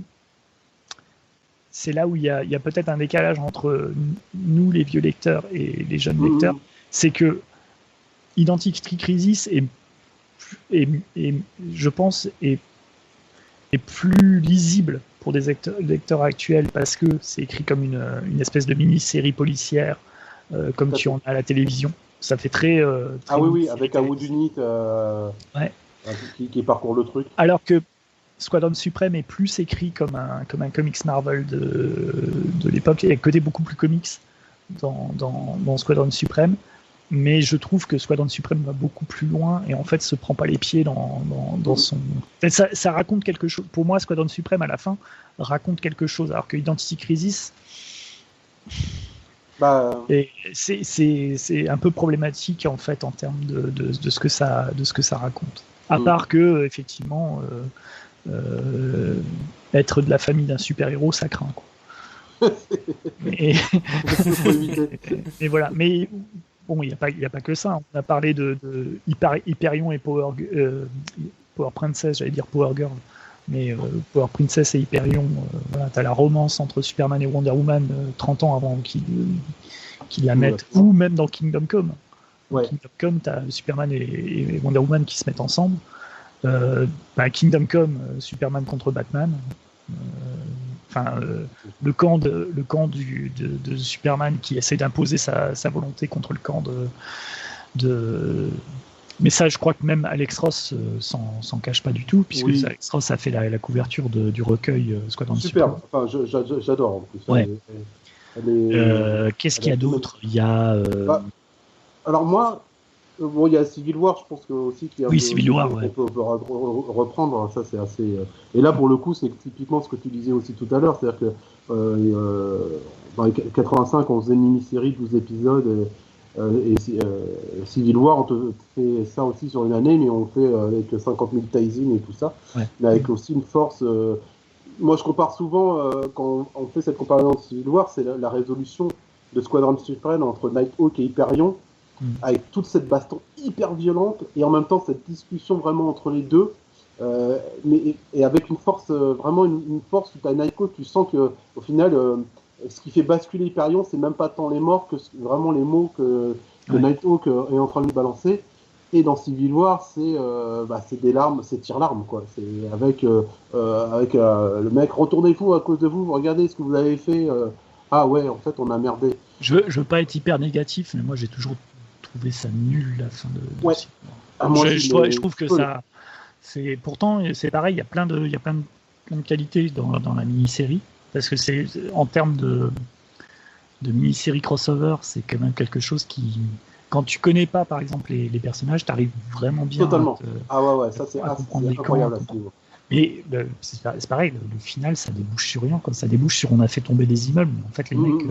il y a peut-être un décalage entre nous, les vieux lecteurs, et les jeunes lecteurs. C'est que Identity Crisis je pense, est plus lisible pour des lecteurs actuels parce que c'est écrit comme une espèce de mini-série policière, comme tu en as à la télévision. Ça fait très oui, avec un Woodunit qui parcourt le truc. Alors que Squadron Suprême est plus écrit comme un comics Marvel de l'époque. Il y a un côté beaucoup plus comics dans Squadron Suprême. Mais je trouve que Squadron Suprême va beaucoup plus loin et en fait se prend pas les pieds dans son. Ça raconte quelque chose. Pour moi, Squadron Suprême à la fin raconte quelque chose, alors que Identity Crisis, c'est un peu problématique en fait en termes de ce que ça raconte. À part que effectivement, être de la famille d'un super-héros, ça craint, quoi. mais voilà. Mais bon, il n'y a pas que ça. On a parlé de Hyperion et Power Princess, j'allais dire Power Girl, mais Power Princess et Hyperion, voilà, tu as la romance entre Superman et Wonder Woman 30 ans avant qu'ils la mettent, ou même dans Kingdom Come. Ouais. Kingdom Come, tu as Superman et Wonder Woman qui se mettent ensemble. Kingdom Come, Superman contre Batman. Le camp de Superman qui essaie d'imposer sa volonté contre le camp de. Mais ça, je crois que même Alex Ross s'en cache pas du tout, puisque Alex Ross a fait la couverture du recueil Squadron Supreme. Super, enfin, j'adore en plus. Ouais. Qu'est-ce qu'il y a d'autre ? Il y a. Alors moi, il y a Civil War, je pense que aussi Civil War, on peut reprendre. Ça, c'est assez. Et là, pour le coup, c'est typiquement ce que tu disais aussi tout à l'heure, c'est-à-dire que dans les 85, on faisait une mini-série de 12 épisodes. Et Civil War, on te fait ça aussi sur une année, mais on le fait avec 50 000 tie-in et tout ça, mais avec aussi une force. Moi, je compare souvent, quand on fait cette comparaison de Civil War, c'est la résolution de Squadron Supreme entre Nighthawk et Hyperion, avec toute cette baston hyper violente, et en même temps cette discussion vraiment entre les deux, et avec une force, vraiment une force où tu as Nighthawk, tu sens qu'au final, ce qui fait basculer Hyperion, c'est même pas tant les morts que vraiment les mots que Nighthawk est en train de lui balancer. Et dans Civil War, c'est des larmes, c'est tire-larmes, quoi. C'est avec le mec, retournez-vous à cause de vous, regardez ce que vous avez fait. Ah ouais, en fait, on a merdé. Je veux pas être hyper négatif, mais moi j'ai toujours trouvé ça nul la fin de Civil War. Je trouve que ça, c'est pourtant c'est pareil, il y a plein de qualités dans la mini-série. Parce que c'est en termes de mini-série crossover, c'est quand même quelque chose qui, quand tu connais pas par exemple les personnages, t'arrives vraiment bien à ça c'est incroyable. Mais c'est pareil, le final ça débouche sur rien, comme ça débouche sur on a fait tomber des immeubles. En fait les mecs,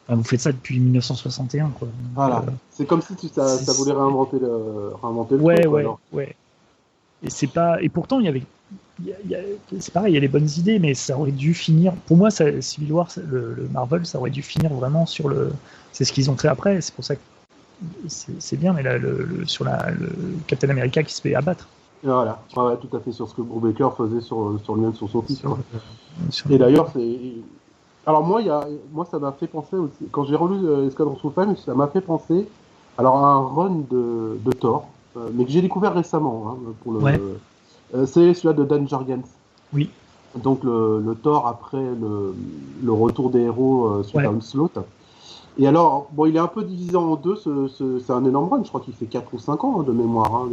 vous faites ça depuis 1961 quoi. Donc, voilà, c'est comme si ça voulait réinventer le truc. Et pourtant il y avait. C'est pareil, il y a les bonnes idées, mais ça aurait dû finir. Pour moi, Civil War, le Marvel, ça aurait dû finir vraiment sur le. C'est ce qu'ils ont fait après. C'est pour ça que c'est bien, mais là, sur le Captain America qui se fait abattre. Voilà, tout à fait sur ce que Brubaker faisait sur lui-même, sur son fils. Et d'ailleurs, c'est. Alors moi, ça m'a fait penser aussi. Quand j'ai relu Squadron Supreme, ça m'a fait penser. Alors à un run de Thor, mais que j'ai découvert récemment pour le. C'est celui-là de Dan Jurgens. Oui. Donc le Thor après le retour des héros suite à Onslaught. Et alors, il est un peu divisé en deux, c'est un énorme run, je crois qu'il fait 4 ou 5 ans de mémoire,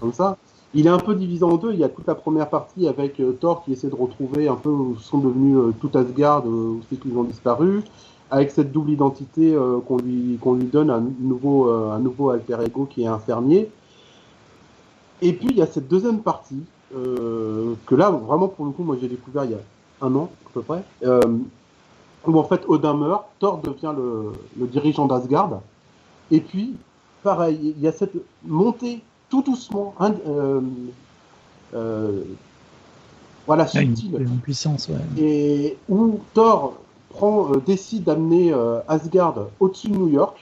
comme ça. Il est un peu divisé en deux, il y a toute la première partie avec Thor qui essaie de retrouver un peu où sont devenus tout Asgard, où c'est qu'ils ont disparu, avec cette double identité qu'on lui donne un nouveau alter ego qui est un fermier. Et puis il y a cette deuxième partie que là vraiment pour le coup moi j'ai découvert il y a un an à peu près, où en fait Odin meurt, Thor devient le dirigeant d'Asgard, et puis pareil, il y a cette montée tout doucement, voilà, subtile, une puissance, ouais. et où Thor décide d'amener Asgard au-dessus de New York,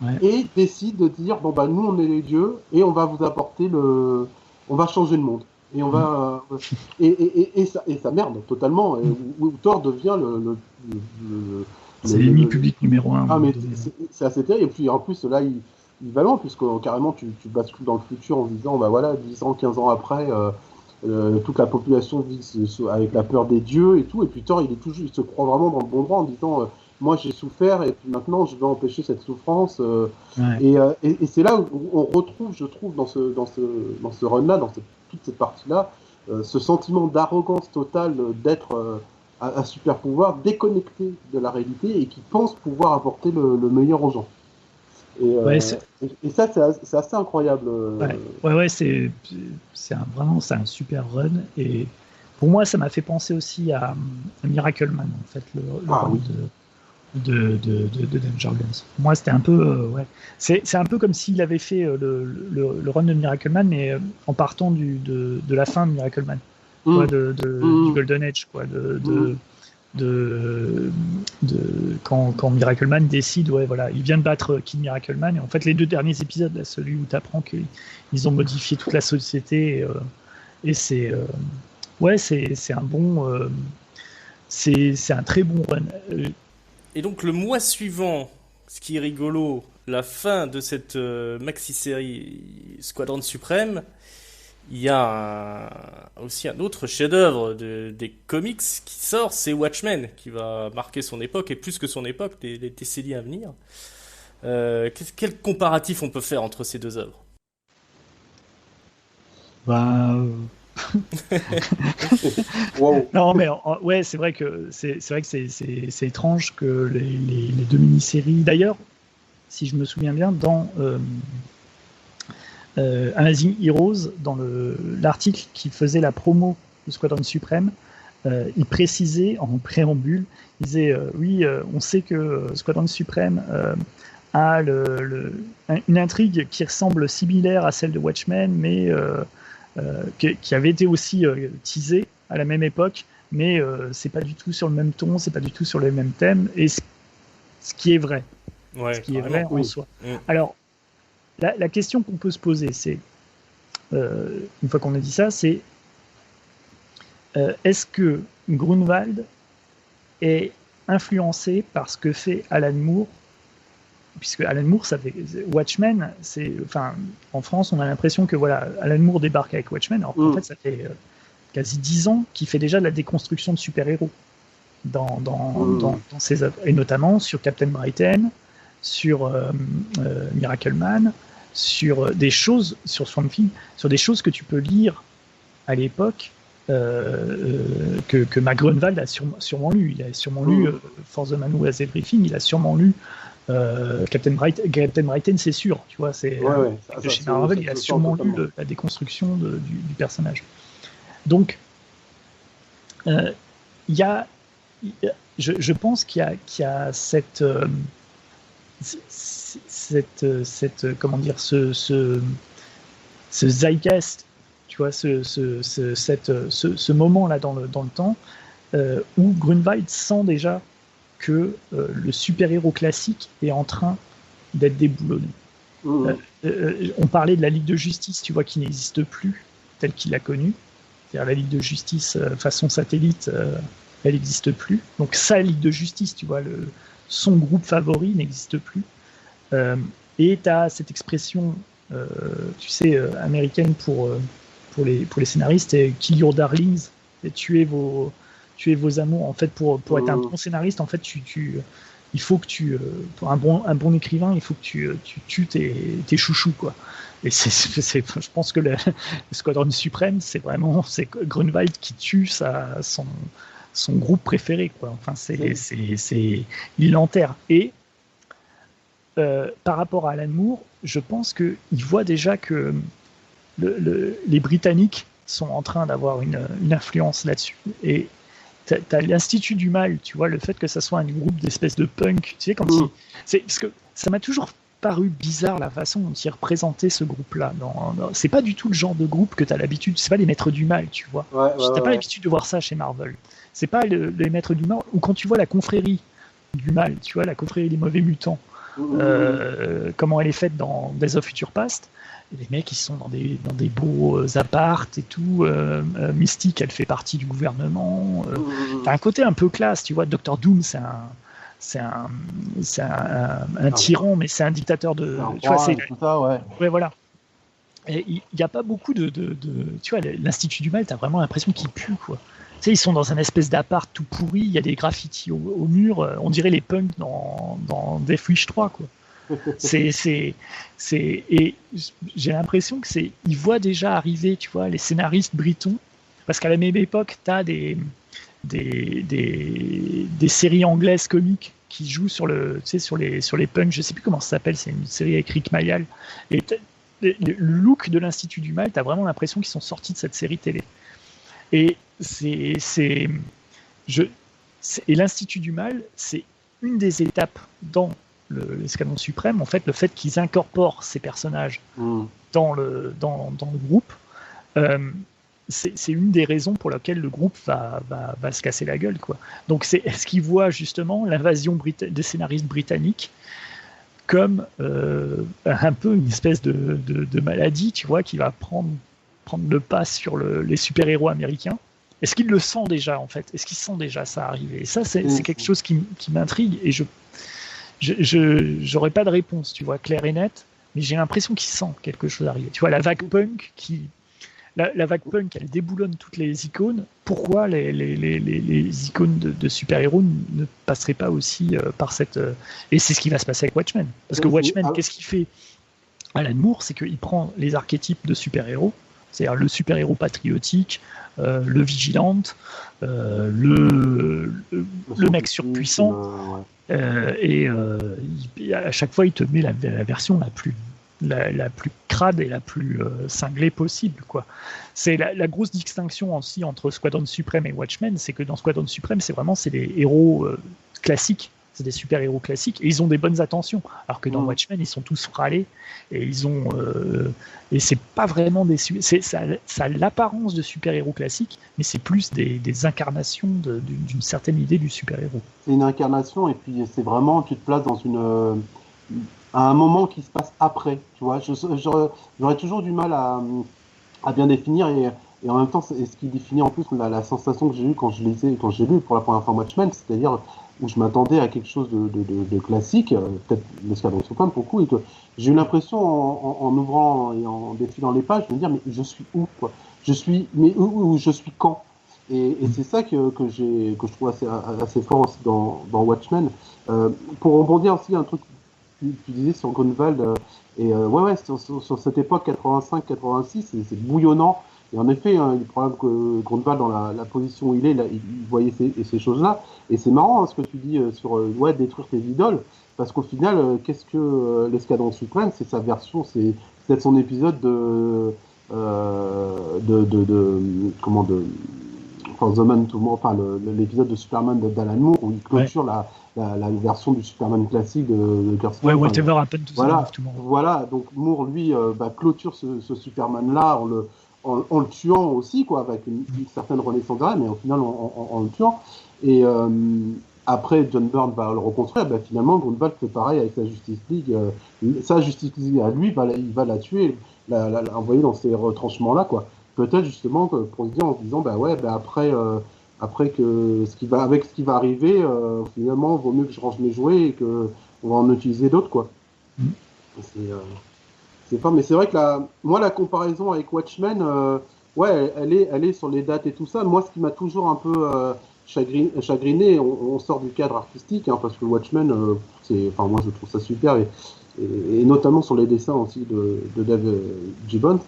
Ouais. et décide de dire bon bah nous on est les dieux et on va vous apporter on va changer le monde et on va et ça merde totalement, où Thor devient c'est l'ennemi public numéro 1. Ah mais c'est assez terrible, et puis en plus là il va loin, puisque carrément tu bascules dans le futur en se disant bah voilà 10 ans 15 ans après toute la population vit avec la peur des dieux et tout, et puis Thor il se croit vraiment dans le bon droit en disant moi j'ai souffert et puis maintenant je vais empêcher cette souffrance, Ouais. et c'est là où on retrouve, je trouve, dans ce run là, toute cette partie là, ce sentiment d'arrogance totale d'être à super pouvoir, déconnecté de la réalité et qui pense pouvoir apporter le meilleur aux gens. Ouais, et ça c'est assez incroyable. Ouais, vraiment c'est un super run, et pour moi ça m'a fait penser aussi à Miracle Man, en fait, le run oui. de Danger Guns. Moi c'était un peu c'est un peu comme s'il avait fait le run de Miracle Man, mais en partant de la fin de Miracle Man, quoi, du Golden Age, quoi, quand Miracle Man décide, voilà, il vient de battre Kid Miracle Man, et en fait les 2 derniers épisodes, là, celui où tu apprends qu'ils ont modifié toute la société, et c'est c'est un bon c'est un très bon run. Et donc le mois suivant, ce qui est rigolo, la fin de cette maxi-série Squadron Suprême, il y a aussi un autre chef-d'œuvre des comics qui sort, c'est Watchmen, qui va marquer son époque, et plus que son époque, les décennies à venir. Quel comparatif on peut faire entre ces 2 œuvres? Wow. Non, mais ouais, c'est vrai que c'est étrange que les 2 mini-séries. D'ailleurs, si je me souviens bien, dans Amazing Heroes, dans l'article qui faisait la promo de Squadron Suprême, il précisait en préambule, il disait on sait que Squadron Suprême a une intrigue qui ressemble similaire à celle de Watchmen, mais qui avait été aussi teasée à la même époque, mais c'est pas du tout sur le même ton, c'est pas du tout sur les mêmes thèmes, et ce qui est vrai. Ouais, ce qui est vrai en soi. Alors, la question qu'on peut se poser, c'est, une fois qu'on a dit ça, c'est est-ce que Grunwald est influencé par ce que fait Alan Moore, puisque Alan Moore, ça fait Watchmen, en France, on a l'impression que voilà, Alan Moore débarque avec Watchmen, alors qu'en fait, ça fait quasi 10 ans qu'il fait déjà de la déconstruction de super-héros dans ses œuvres, et notamment sur Captain Britain, sur Miracle Man, sur des choses, sur Swamp Thing, sur des choses que tu peux lire à l'époque, que Mac Grunwald a sûrement lu. Il a sûrement lu For the Man Who Has Everything, il a sûrement lu Captain Britain, c'est sûr, tu vois, c'est chez Marvel, il a sûrement lu la déconstruction du personnage. Donc, je pense qu'il y a cette comment dire, ce zeitgeist, tu vois, ce moment là dans le temps, où Grunwald sent déjà que le super-héros classique est en train d'être déboulonné. On parlait de la Ligue de Justice, tu vois, qui n'existe plus telle qu'il l'a connue. C'est-à-dire la Ligue de Justice façon satellite, elle n'existe plus. Donc sa Ligue de Justice, tu vois, son groupe favori n'existe plus. Et tu as cette expression, tu sais, américaine pour les scénaristes, kill your darlings, et tuer vos amours. En fait, pour être un bon scénariste, en fait, il faut que pour un bon écrivain, il faut que tu tues tes chouchous, quoi. Et je pense que le Squadron Suprême, c'est Grunwald qui tue son groupe préféré, quoi. Enfin, il l'enterre. Et par rapport à Alan Moore, je pense qu'il voit déjà que les Britanniques sont en train d'avoir une influence là-dessus. Et t'as l'Institut du Mal, tu vois, le fait que ça soit un groupe d'espèces de punk, tu sais, parce que ça m'a toujours paru bizarre la façon dont ils représentaient ce groupe-là. C'est pas du tout le genre de groupe que t'as l'habitude, c'est pas les Maîtres du Mal, tu vois. T'as pas l'habitude de voir ça chez Marvel. C'est pas les Maîtres du Mal, ou quand tu vois la confrérie du Mal, tu vois, la confrérie des mauvais mutants, comment elle est faite dans Days of Future Past. Les mecs, ils sont dans des beaux apparts et tout. Mystique, elle fait partie du gouvernement. T'as un côté un peu classe, tu vois. Dr. Doom, c'est un tyran, mais c'est un dictateur de. Tu vois, c'est tout ça, ouais. Ouais, voilà. Et il n'y a pas beaucoup de. Tu vois, l'Institut du Mal, t'as vraiment l'impression qu'il pue, quoi. Tu sais, ils sont dans un espèce d'appart tout pourri. Il y a des graffitis au mur. On dirait les punks dans Death Wish 3, quoi. Et j'ai l'impression que ils voient déjà arriver, tu vois, les scénaristes britons, parce qu'à la même époque, t'as des séries anglaises comiques qui jouent sur les punks. Je sais plus comment ça s'appelle, c'est une série avec Rick Mayall. Et le look de l'Institut du Mal, t'as vraiment l'impression qu'ils sont sortis de cette série télé. Et l'Institut du Mal, c'est une des étapes dans l'escadron suprême, en fait, le fait qu'ils incorporent ces personnages dans le groupe, c'est une des raisons pour laquelle le groupe va se casser la gueule, quoi. Donc est-ce qu'ils voient justement l'invasion des scénaristes britanniques comme un peu une espèce de maladie, tu vois, qui va prendre le pas sur les super-héros américains? Est-ce qu'ils le sentent déjà, en fait? Est-ce qu'ils sentent déjà ça arriver? Et ça, c'est quelque chose qui m'intrigue, et j'aurais pas de réponse, tu vois, claire et nette, mais j'ai l'impression qu'ils sentent quelque chose arriver. Tu vois, la vague punk la vague punk, elle déboulonne toutes les icônes. Pourquoi les icônes de super-héros ne passeraient pas aussi par cette... Et c'est ce qui va se passer avec Watchmen. Parce que Watchmen, qu'est-ce qu'il fait? Alan Moore, c'est qu'il prend les archétypes de super-héros, c'est-à-dire le super-héros patriotique, le vigilante, le mec surpuissant, et à chaque fois il te met la version la plus crade et la plus cinglée possible, quoi. C'est la grosse distinction aussi entre Squadron Suprême et Watchmen, c'est que dans Squadron Suprême, c'est des héros classiques, c'est des super-héros classiques, et ils ont des bonnes intentions, alors que dans Watchmen, ils sont tous fralés, et et c'est pas vraiment ça a l'apparence de super-héros classiques, mais c'est plus des incarnations d'une certaine idée du super-héros. C'est une incarnation, et puis c'est vraiment, tu te places dans à un moment qui se passe après, tu vois. J'aurais toujours du mal à bien définir, et en même temps, c'est ce qui définit en plus la sensation que j'ai eue quand j'ai lu pour la première fois Watchmen, c'est-à-dire où je m'attendais à quelque chose de classique, peut-être l'Escadron Suprême pour le coup, et que j'ai eu l'impression en ouvrant et en défilant les pages de me dire, mais je suis où, quoi? Où je suis quand? Et c'est ça que je trouve assez fort aussi dans Watchmen. Pour rebondir aussi un truc tu disais sur Grunwald, sur cette époque 85-86, c'est bouillonnant. Et en effet, il problème que Grunwald, dans la position où il voyait ces choses-là. Et c'est marrant ce que tu dis sur détruire tes idoles, parce qu'au final, qu'est-ce que l'Escadron Suprême? C'est sa version, c'est peut-être son épisode l'épisode de Superman d'Alan Moore où il clôture la version du Superman classique de Kirsten. Whatever happened to voilà, voilà, donc Moore, lui, clôture ce Superman-là en le tuant aussi, quoi, avec une certaine renaissance derrière, mais au final en le tuant. Et après, John Byrne va le reconstruire, finalement, Grunwald fait pareil avec sa Justice League. Sa Justice League à lui, il va la tuer, l'envoyer dans ces retranchements-là, quoi. Peut-être justement pour se dire en se disant, après que ce qui va arriver, finalement, vaut mieux que je range mes jouets et que on va en utiliser d'autres, quoi. C'est pas, mais c'est vrai que la comparaison avec Watchmen, elle est sur les dates et tout ça. Moi, ce qui m'a toujours un peu chagriné, on sort du cadre artistique, hein, parce que Watchmen, moi je trouve ça super, et notamment sur les dessins aussi de Dave Gibbons.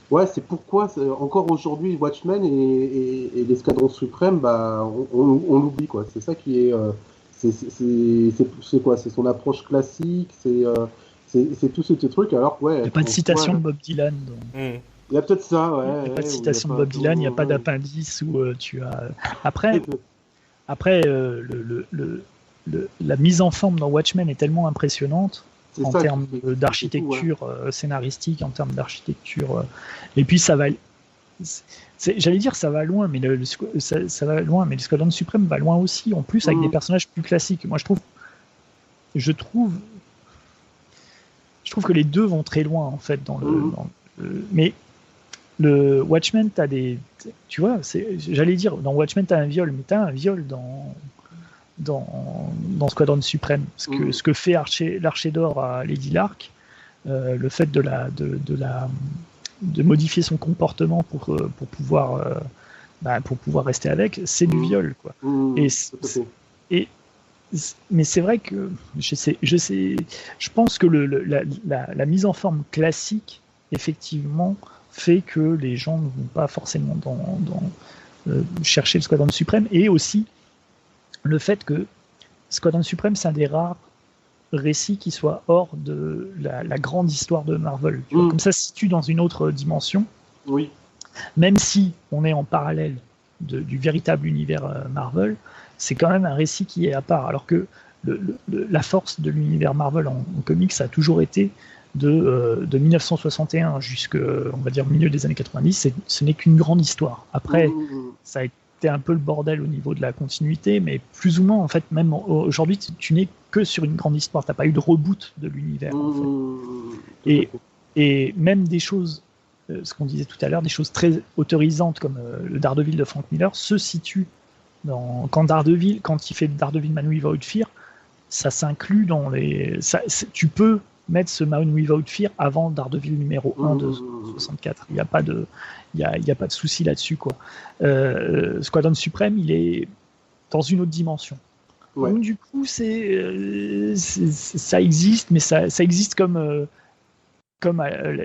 Ouais, c'est pourquoi encore aujourd'hui Watchmen et l'Escadron Suprême, on l'oublie, quoi. C'est ça qui est, c'est quoi? C'est son approche classique, c'est tous ces trucs. Alors il n'y a pas de citation de Bob Dylan. Donc. Il y a peut-être ça, ouais. Il n'y a pas de citation de Bob Dylan, il n'y a pas d'appendice où tu as. Après, Après, la mise en forme dans Watchmen est tellement impressionnante en termes d'architecture scénaristique, en termes d'architecture. Et puis ça va. J'allais dire ça va loin, mais ça va loin, mais le Squadron Suprême va loin aussi, en plus avec des personnages plus classiques. Moi, je trouve que les deux vont très loin en fait mais le Watchmen, tu vois, j'allais dire dans Watchmen t'as un viol, mais t'as un viol dans Squadron Suprême. Ce que fait l'Archer d'Or à Lady Lark, le fait de modifier son comportement pour pouvoir rester avec, c'est du viol, quoi. Mais c'est vrai que je pense que la mise en forme classique, effectivement, fait que les gens ne vont pas forcément chercher le Squadron Suprême, et aussi le fait que Squadron Suprême, c'est un des rares récits qui soit hors de la grande histoire de Marvel. Tu vois, comme ça se situe dans une autre dimension. Oui. Même si on est en parallèle du véritable univers Marvel, c'est quand même un récit qui est à part. Alors que la force de l'univers Marvel en comics, ça a toujours été de 1961 jusqu'au, on va dire, milieu des années 90, ce n'est qu'une grande histoire. Après, ça a été un peu le bordel au niveau de la continuité, mais plus ou moins, en fait, même aujourd'hui, tu n'es que sur une grande histoire. Tu n'as pas eu de reboot de l'univers, en fait. Et même des choses, ce qu'on disait tout à l'heure, des choses très autorisantes comme le Daredevil de Frank Miller se situent quand il fait Daredevil Man Without Fear, ça s'inclut dans les... tu peux mettre ce Man Without Fear avant Daredevil numéro 1 de 64. Il n'y a pas de souci là-dessus, quoi. Squadron Suprême, il est dans une autre dimension. Ouais. Donc du coup, ça existe, mais ça existe comme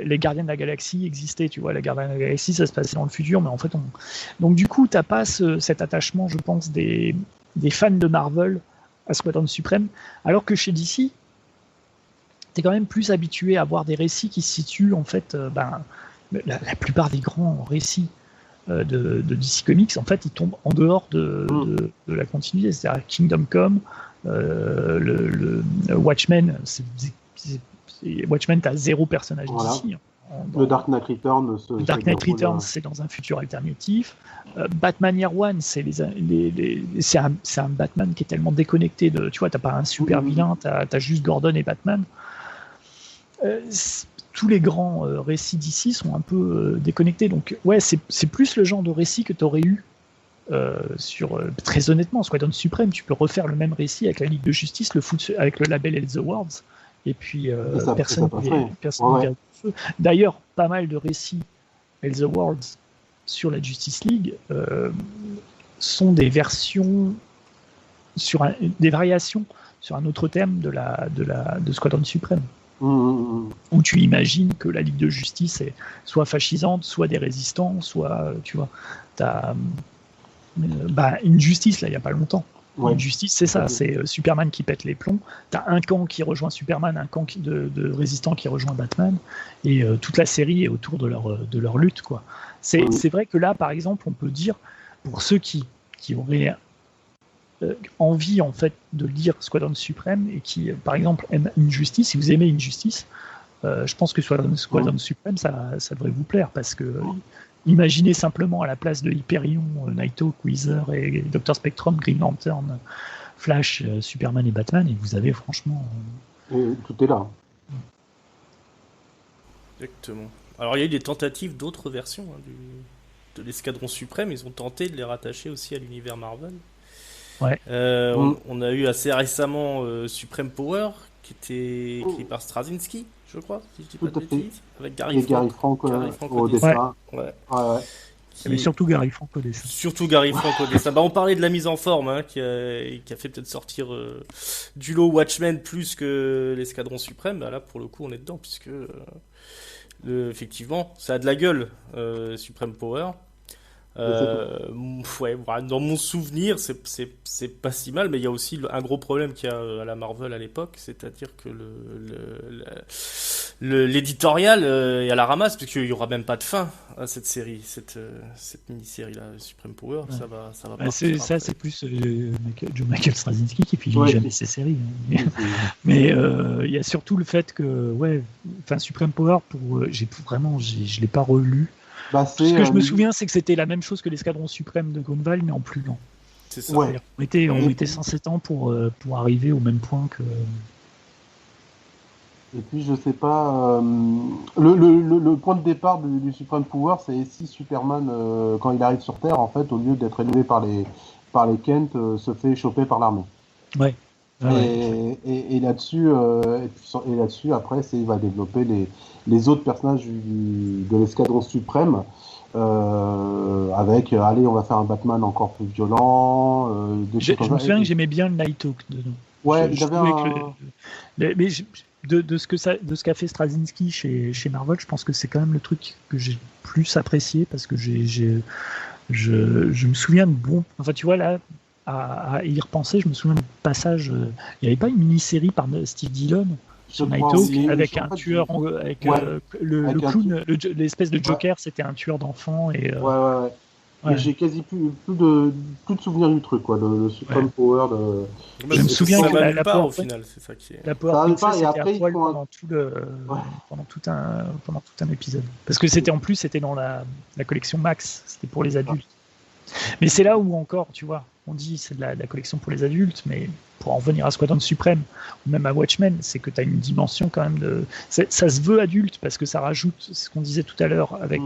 les Gardiens de la Galaxie existaient, tu vois. Les Gardiens de la Galaxie, ça se passait dans le futur, mais en fait, donc du coup, t'as pas cet attachement, je pense, des fans de Marvel à Squadron Suprême, alors que chez DC, t'es quand même plus habitué à voir des récits qui se situent, en fait, la plupart des grands récits de DC Comics, en fait, ils tombent en dehors de la continuité. C'est-à-dire Kingdom Come, le Watchmen, Watchmen, t'as 0 personnage d'ici. Le Dark Knight Returns. Le Dark Knight Returns, c'est dans un futur alternatif. Batman Year One, c'est un Batman qui est tellement déconnecté de. Tu vois, t'as pas un super vilain, t'as juste Gordon et Batman. Tous les grands récits d'ici sont un peu déconnectés. Donc, ouais, c'est plus le genre de récit que t'aurais eu très honnêtement, Squadron Suprême, tu peux refaire le même récit avec la Ligue de Justice, le foot avec le label Elseworlds. Et puis, personne ne vient du feu. D'ailleurs, pas mal de récits Elseworlds sur la Justice League sont des versions, des variations sur un autre thème de Squadron Suprême. Où tu imagines que la Ligue de Justice est soit fascisante, soit des résistants, soit, tu vois, t'as une justice, là, il n'y a pas longtemps. Ouais. Une justice, c'est ça, c'est Superman qui pète les plombs, t'as un camp qui rejoint Superman, un camp de résistants qui rejoint Batman, et toute la série est autour de leur lutte, quoi. C'est vrai que là, par exemple, on peut dire, pour ceux qui auraient envie, en fait, de lire Squadron Suprême, et qui, par exemple, aiment Injustice, si vous aimez Injustice, je pense que Squadron Suprême, ça devrait vous plaire, parce que imaginez simplement à la place de Hyperion, Nighthawk, Weezer et Dr Spectrum, Green Lantern, Flash, Superman et Batman, et vous avez franchement... tout est là. Exactement. Alors il y a eu des tentatives d'autres versions de l'Escadron Suprême, ils ont tenté de les rattacher aussi à l'univers Marvel. Ouais. On a eu assez récemment Supreme Power, qui était écrit par Straczynski, je crois, si je dis pas de bêtises, avec Gary Frank au dessin. Ouais. Mais surtout Gary Frank au dessin. Surtout Gary Frank au dessin. On parlait de la mise en forme, qui a fait peut-être sortir du lot Watchmen plus que l'Escadron Suprême. Là, pour le coup, on est dedans, puisque effectivement, ça a de la gueule, Supreme Power. Ouais, voilà, dans mon souvenir, c'est pas si mal, mais il y a aussi un gros problème qu'il y a à la Marvel à l'époque, c'est-à-dire que l'éditorial est à la ramasse, puisqu'il y aura même pas de fin à cette série, cette mini-série-là, Supreme Power, Ouais. ça va Bah, partir ça, après. c'est plus Joe Michael Straczynski qui finit Ouais, jamais ses séries. Hein. Mais il y a surtout le fait que, ouais, enfin, Supreme Power, je l'ai pas relu. Bah, Tout ce c'est que je me souviens, c'est que c'était la même chose que l'Escadron Suprême de Grunwald, mais en plus lent. C'est ça. ouais. On Mm. mettait 107 ans pour arriver au même point que. Et puis, je sais pas, le point de départ du Supreme Power, c'est si Superman, quand il arrive sur Terre, en fait, au lieu d'être élevé par les Kent, se fait choper par l'armée. Ouais. Ah ouais. Et là-dessus, et là-dessus, après, il va développer les autres personnages de l'escadron suprême, avec, allez, on va faire un Batman encore plus violent, des Je choses comme me ça. souviens que j'aimais bien le Night Hawk dedans. Ouais, il Je avait trouvais que un. mais de ce qu'a fait Straczynski chez Marvel, je pense que c'est quand même le truc que j'ai plus apprécié parce que je me souviens de bons. Enfin, tu vois, là, à y repenser, je me souviens de passages. Il n'y avait pas une mini-série par Steve Dillon Je sur crois, Night Hawk oui, avec en un fait, tueur, avec ouais, le avec un clown, l'espèce de ouais, Joker, c'était un tueur d'enfants. Et, ouais, ouais, ouais. Mais ouais, j'ai quasi plus de souvenirs du truc, quoi, le ouais. Supreme Power de. Bah, Je me souviens ça que va la nulle part au PowerPoint, final, c'est ça qui est. la Ça va pas, PowerPoint et c'était à après, ils poil font un. Ouais, pendant tout un épisode. Parce que c'était en plus, c'était dans la collection Max, c'était pour les adultes. Mais c'est là où encore, tu vois, on dit c'est de la collection pour les adultes, mais pour en revenir à Squadron Suprême, ou même à Watchmen, c'est que tu as une dimension quand même de. Ça se veut adulte, parce que ça rajoute ce qu'on disait tout à l'heure avec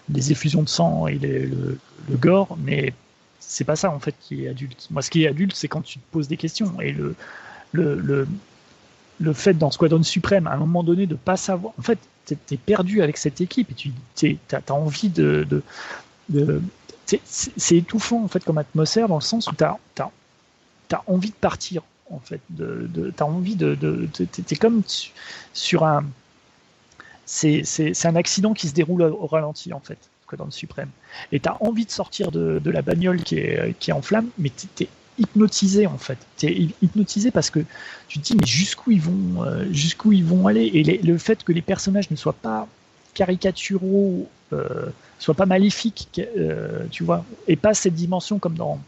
les effusions de sang et le gore, mais c'est pas ça en fait qui est adulte. Moi, ce qui est adulte, c'est quand tu te poses des questions. Et le, le, le fait dans Squadron Suprême, à un moment donné, de pas savoir. En fait, t'es perdu avec cette équipe et t'as envie de c'est étouffant en fait comme atmosphère dans le sens où t'as envie de partir en fait. T'as envie t'es comme sur un. C'est un accident qui se déroule au ralenti en fait, Squadron Suprême. Et t'as envie de sortir de la bagnole qui est en flammes, mais t'es hypnotisé en fait. T'es hypnotisé parce que tu te dis mais jusqu'où ils vont aller et le fait que les personnages ne soient pas caricaturaux, soient pas maléfiques, tu vois, et pas cette dimension comme dans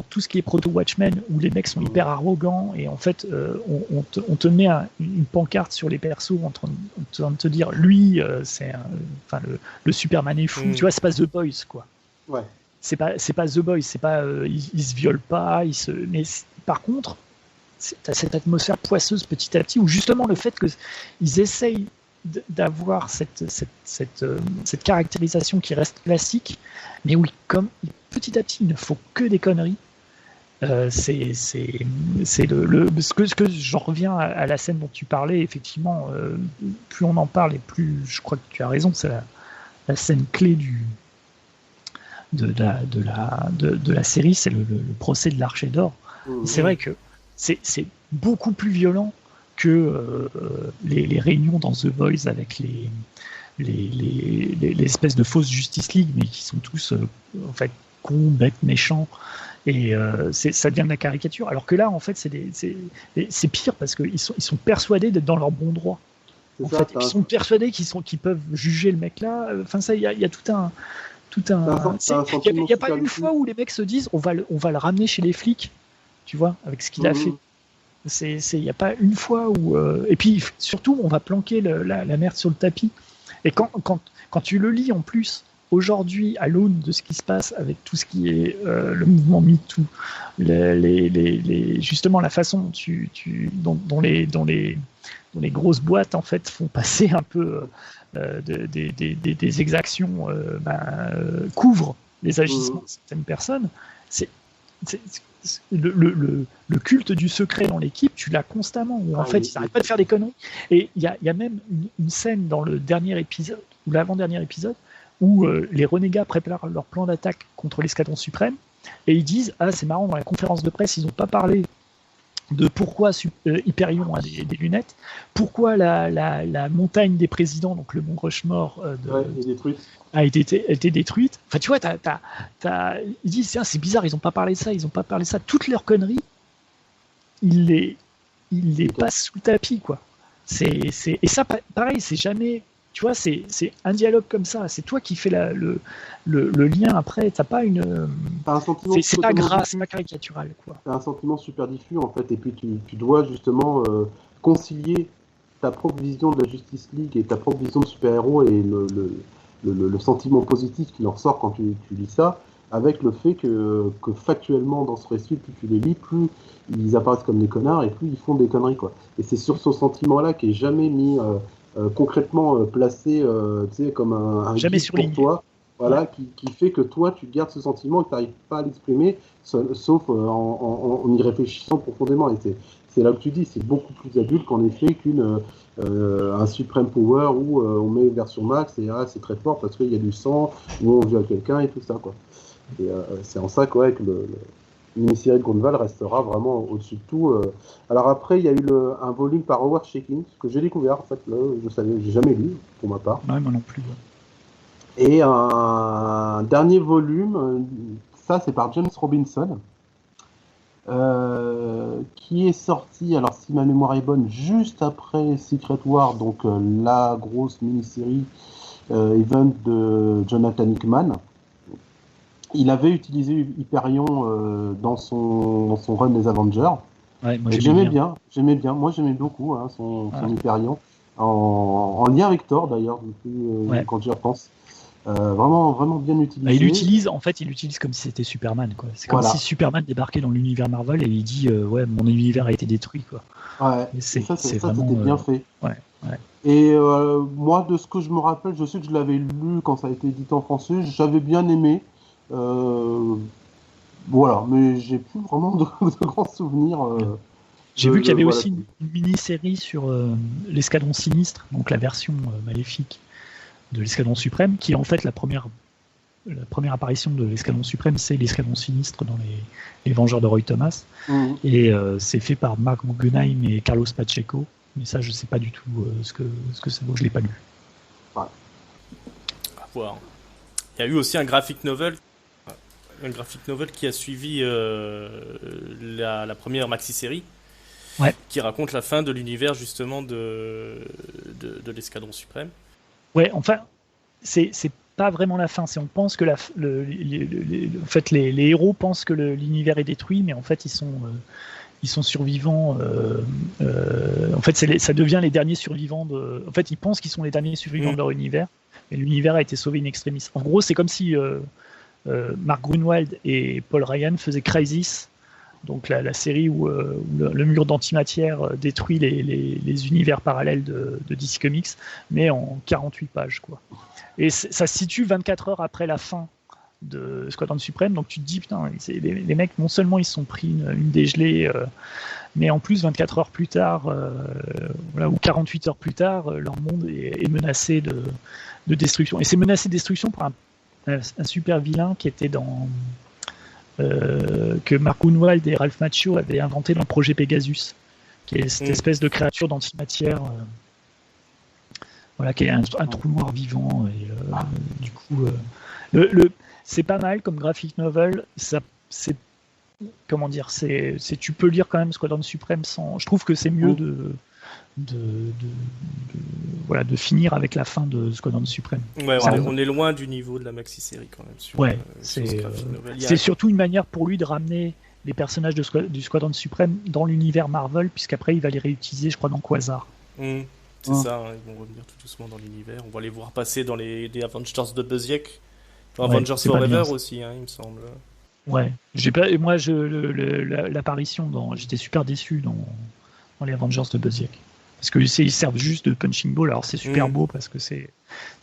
tout ce qui est proto-Watchmen, où les mecs sont hyper arrogants, et en fait, on te met une pancarte sur les persos en train de te dire, lui, le Superman est fou, tu vois, c'est pas The Boys, quoi. ouais. C'est pas The Boys, c'est pas, ils se violent pas, mais par contre, t'as cette atmosphère poisseuse petit à petit, où justement le fait qu'ils essayent d'avoir cette caractérisation qui reste classique, mais oui, comme petit à petit il ne faut que des conneries. C'est ce que j'en reviens à la scène dont tu parlais. Effectivement, plus on en parle et plus je crois que tu as raison, c'est la scène clé de la série, c'est le procès de l'Archer d'Or. C'est vrai que c'est beaucoup plus violent que les réunions dans The Boys avec les espèces de fausses Justice League, mais qui sont tous en fait cons, bêtes, méchants, et ça devient de la caricature. Alors que là, en fait, c'est pire parce qu'ils sont persuadés d'être dans leur bon droit. En fait, ils sont persuadés qu'ils peuvent juger le mec là. Enfin, ça, il y a tout un. Il n'y a pas une fois où les mecs se disent on va le ramener chez les flics, tu vois, avec ce qu'il a fait. Il n'y a pas une fois où. Et puis surtout, on va planquer la merde sur le tapis. Et quand tu le lis en plus, aujourd'hui, à l'aune de ce qui se passe avec tout ce qui est le mouvement MeToo, justement la façon dont les grosses boîtes en fait font passer un peu des exactions, couvrent les agissements de certaines personnes, le culte du secret dans l'équipe, tu l'as constamment, où en fait ils n'arrêtent pas de faire des conneries. Et il y a même une scène dans le dernier épisode, ou l'avant-dernier épisode, où les renégats préparent leur plan d'attaque contre l'escadron suprême, et ils disent, ah c'est marrant, dans la conférence de presse, ils n'ont pas parlé de pourquoi Hyperion a des lunettes, pourquoi la montagne des présidents, donc le mont Rushmore, est détruite. a été détruite. Enfin, tu vois, ils disent, tiens, c'est bizarre, ils n'ont pas parlé de ça, toutes leurs conneries, ils les passent sous le tapis, quoi. Et ça, pareil, c'est jamais... Tu vois, c'est un dialogue comme ça. C'est toi qui fais le lien après. T'as pas une... C'est pas gras, c'est pas caricatural, quoi. T'as un sentiment super diffus, en fait. Et puis, tu dois justement concilier ta propre vision de la Justice League et ta propre vision de super-héros et le sentiment positif qui en ressort quand tu lis ça, avec le fait que factuellement, dans ce récit, plus tu les lis, plus ils apparaissent comme des connards et plus ils font des conneries, quoi. Et c'est sur ce sentiment-là qui est jamais mis... concrètement placé comme un jamais guide pour toi, voilà, qui fait que toi tu gardes ce sentiment et que tu n'arrives pas à l'exprimer, sauf en y réfléchissant profondément. Et c'est là que tu dis, c'est beaucoup plus adulte qu'en effet un Supreme Power où on met version max et c'est très fort parce qu'il y a du sang, où on viole quelqu'un et tout ça, quoi. Et c'est en ça que le mini-série de Grunwald restera vraiment au-dessus de tout. Alors après, il y a eu un volume par Howard Chaykin que j'ai découvert, en fait, là, j'ai jamais lu, pour ma part. Ouais, moi non plus. Ouais. Et un dernier volume, ça c'est par James Robinson, qui est sorti, alors si ma mémoire est bonne, juste après Secret War, donc la grosse mini-série event de Jonathan Hickman. Il avait utilisé Hyperion dans son run des Avengers. Ouais, moi j'aimais bien. Moi j'aimais beaucoup son Hyperion. En lien avec Thor d'ailleurs, quand j'y repense. Vraiment bien utilisé. Il l'utilise comme si c'était Superman, quoi. C'est comme si Superman débarquait dans l'univers Marvel et il dit mon univers a été détruit, quoi. Ouais, c'est vraiment, c'était bien fait. Ouais. Et moi, de ce que je me rappelle, je sais que je l'avais lu quand ça a été édité en français, j'avais bien aimé. Voilà, mais j'ai plus vraiment de grands souvenirs. J'ai vu qu'il y avait aussi une mini-série sur l'Escadron Sinistre, donc la version maléfique de l'Escadron Suprême, qui est en fait la première apparition de l'Escadron Suprême, c'est l'Escadron Sinistre dans les Vengeurs de Roy Thomas. Mmh. Et c'est fait par Mark Guggenheim et Carlos Pacheco. Mais ça, je sais pas du tout ce que ça vaut, je l'ai pas lu. Ouais. À voir. Il y a eu aussi un graphic novel qui a suivi la première maxi-série, qui raconte la fin de l'univers justement de l'Escadron Suprême. Ouais, enfin, c'est pas vraiment la fin. On pense que en fait, les héros pensent que l'univers est détruit, mais en fait, ils sont survivants. En fait, ça devient les derniers survivants En fait, ils pensent qu'ils sont les derniers survivants de leur univers, mais l'univers a été sauvé in extremis. En gros, c'est comme si Mark Grunwald et Paul Ryan faisaient Crisis, donc la série où le mur d'antimatière détruit les univers parallèles de DC Comics, mais en 48 pages, quoi. Et ça se situe 24 heures après la fin de Squadron Suprême, donc tu te dis, putain, les mecs, non seulement ils se sont pris une dégelée, mais en plus 24 heures plus tard, ou 48 heures plus tard, leur monde est menacé de destruction. Et c'est menacé de destruction par un super vilain qui était que Mark Grunwald et Ralph Macchio avaient inventé dans le projet Pegasus, qui est cette espèce de créature d'antimatière, qui est un trou noir vivant. Et du coup, c'est pas mal comme graphic novel. C'est comment dire, tu peux lire quand même Squadron Suprême sans. Je trouve que c'est mieux de finir avec la fin de Squadron Suprême. Ouais, on est loin du niveau de la maxi-série quand même. C'est surtout une manière pour lui de ramener les personnages du Squadron Suprême dans l'univers Marvel, puisqu'après il va les réutiliser, je crois, dans Quasar. C'est ça, ils vont revenir tout doucement dans l'univers. On va les voir passer dans les Avengers de Busiek, dans Avengers Forever aussi, il me semble. Ouais, l'apparition j'étais super déçu dans les Avengers de Busiek. Parce que ils servent juste de punching ball. Alors c'est super beau parce que c'est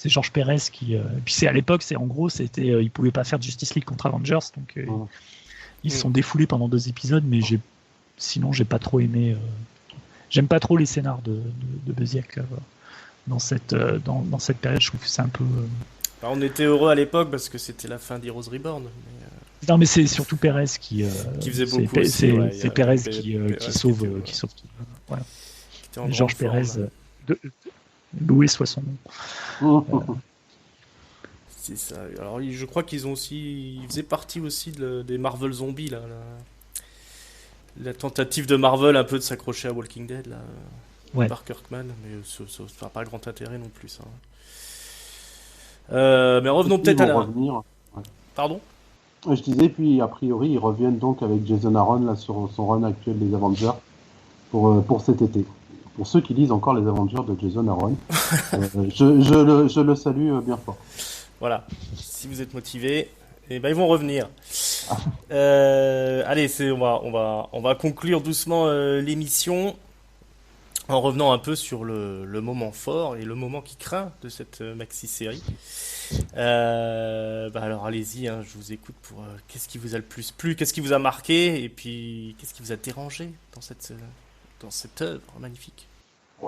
Georges Pérez qui. Et puis à l'époque, ils pouvaient pas faire de Justice League contre Avengers, donc ils se sont défoulés pendant 2 épisodes. Mais sinon j'ai pas trop aimé. J'aime pas trop les scénars de Busiek dans cette période. Je trouve que c'est un peu. On était heureux à l'époque parce que c'était la fin d'Heroes Reborn. Non, mais c'est surtout Pérez qui faisait beaucoup aussi, ouais, c'est Pérez Pérez qui sauve tout. Voilà. qui était en Georges grande Pérez, forme. Louis soit son nom. C'est ça. Alors, je crois qu'ils faisaient partie aussi des Marvel Zombies, là. La tentative de Marvel un peu de s'accrocher à Walking Dead, là. Ouais. Par Kirkman, mais ça n'a pas grand intérêt non plus, ça. Mais revenons peut-être à la... revenir. Ouais. Pardon ? Je disais, puis a priori, ils reviennent donc avec Jason Aaron là, sur son run actuel des Avengers pour cet été. Pour ceux qui lisent encore les Avengers de Jason Aaron, je le salue bien fort. Voilà, si vous êtes motivés, eh ben ils vont revenir. Allez, on va conclure doucement l'émission en revenant un peu sur le moment fort et le moment qui craint de cette maxi-série. Alors allez-y, hein, je vous écoute pour qu'est-ce qui vous a le plus plu, qu'est-ce qui vous a marqué et puis qu'est-ce qui vous a dérangé dans cette œuvre magnifique. Je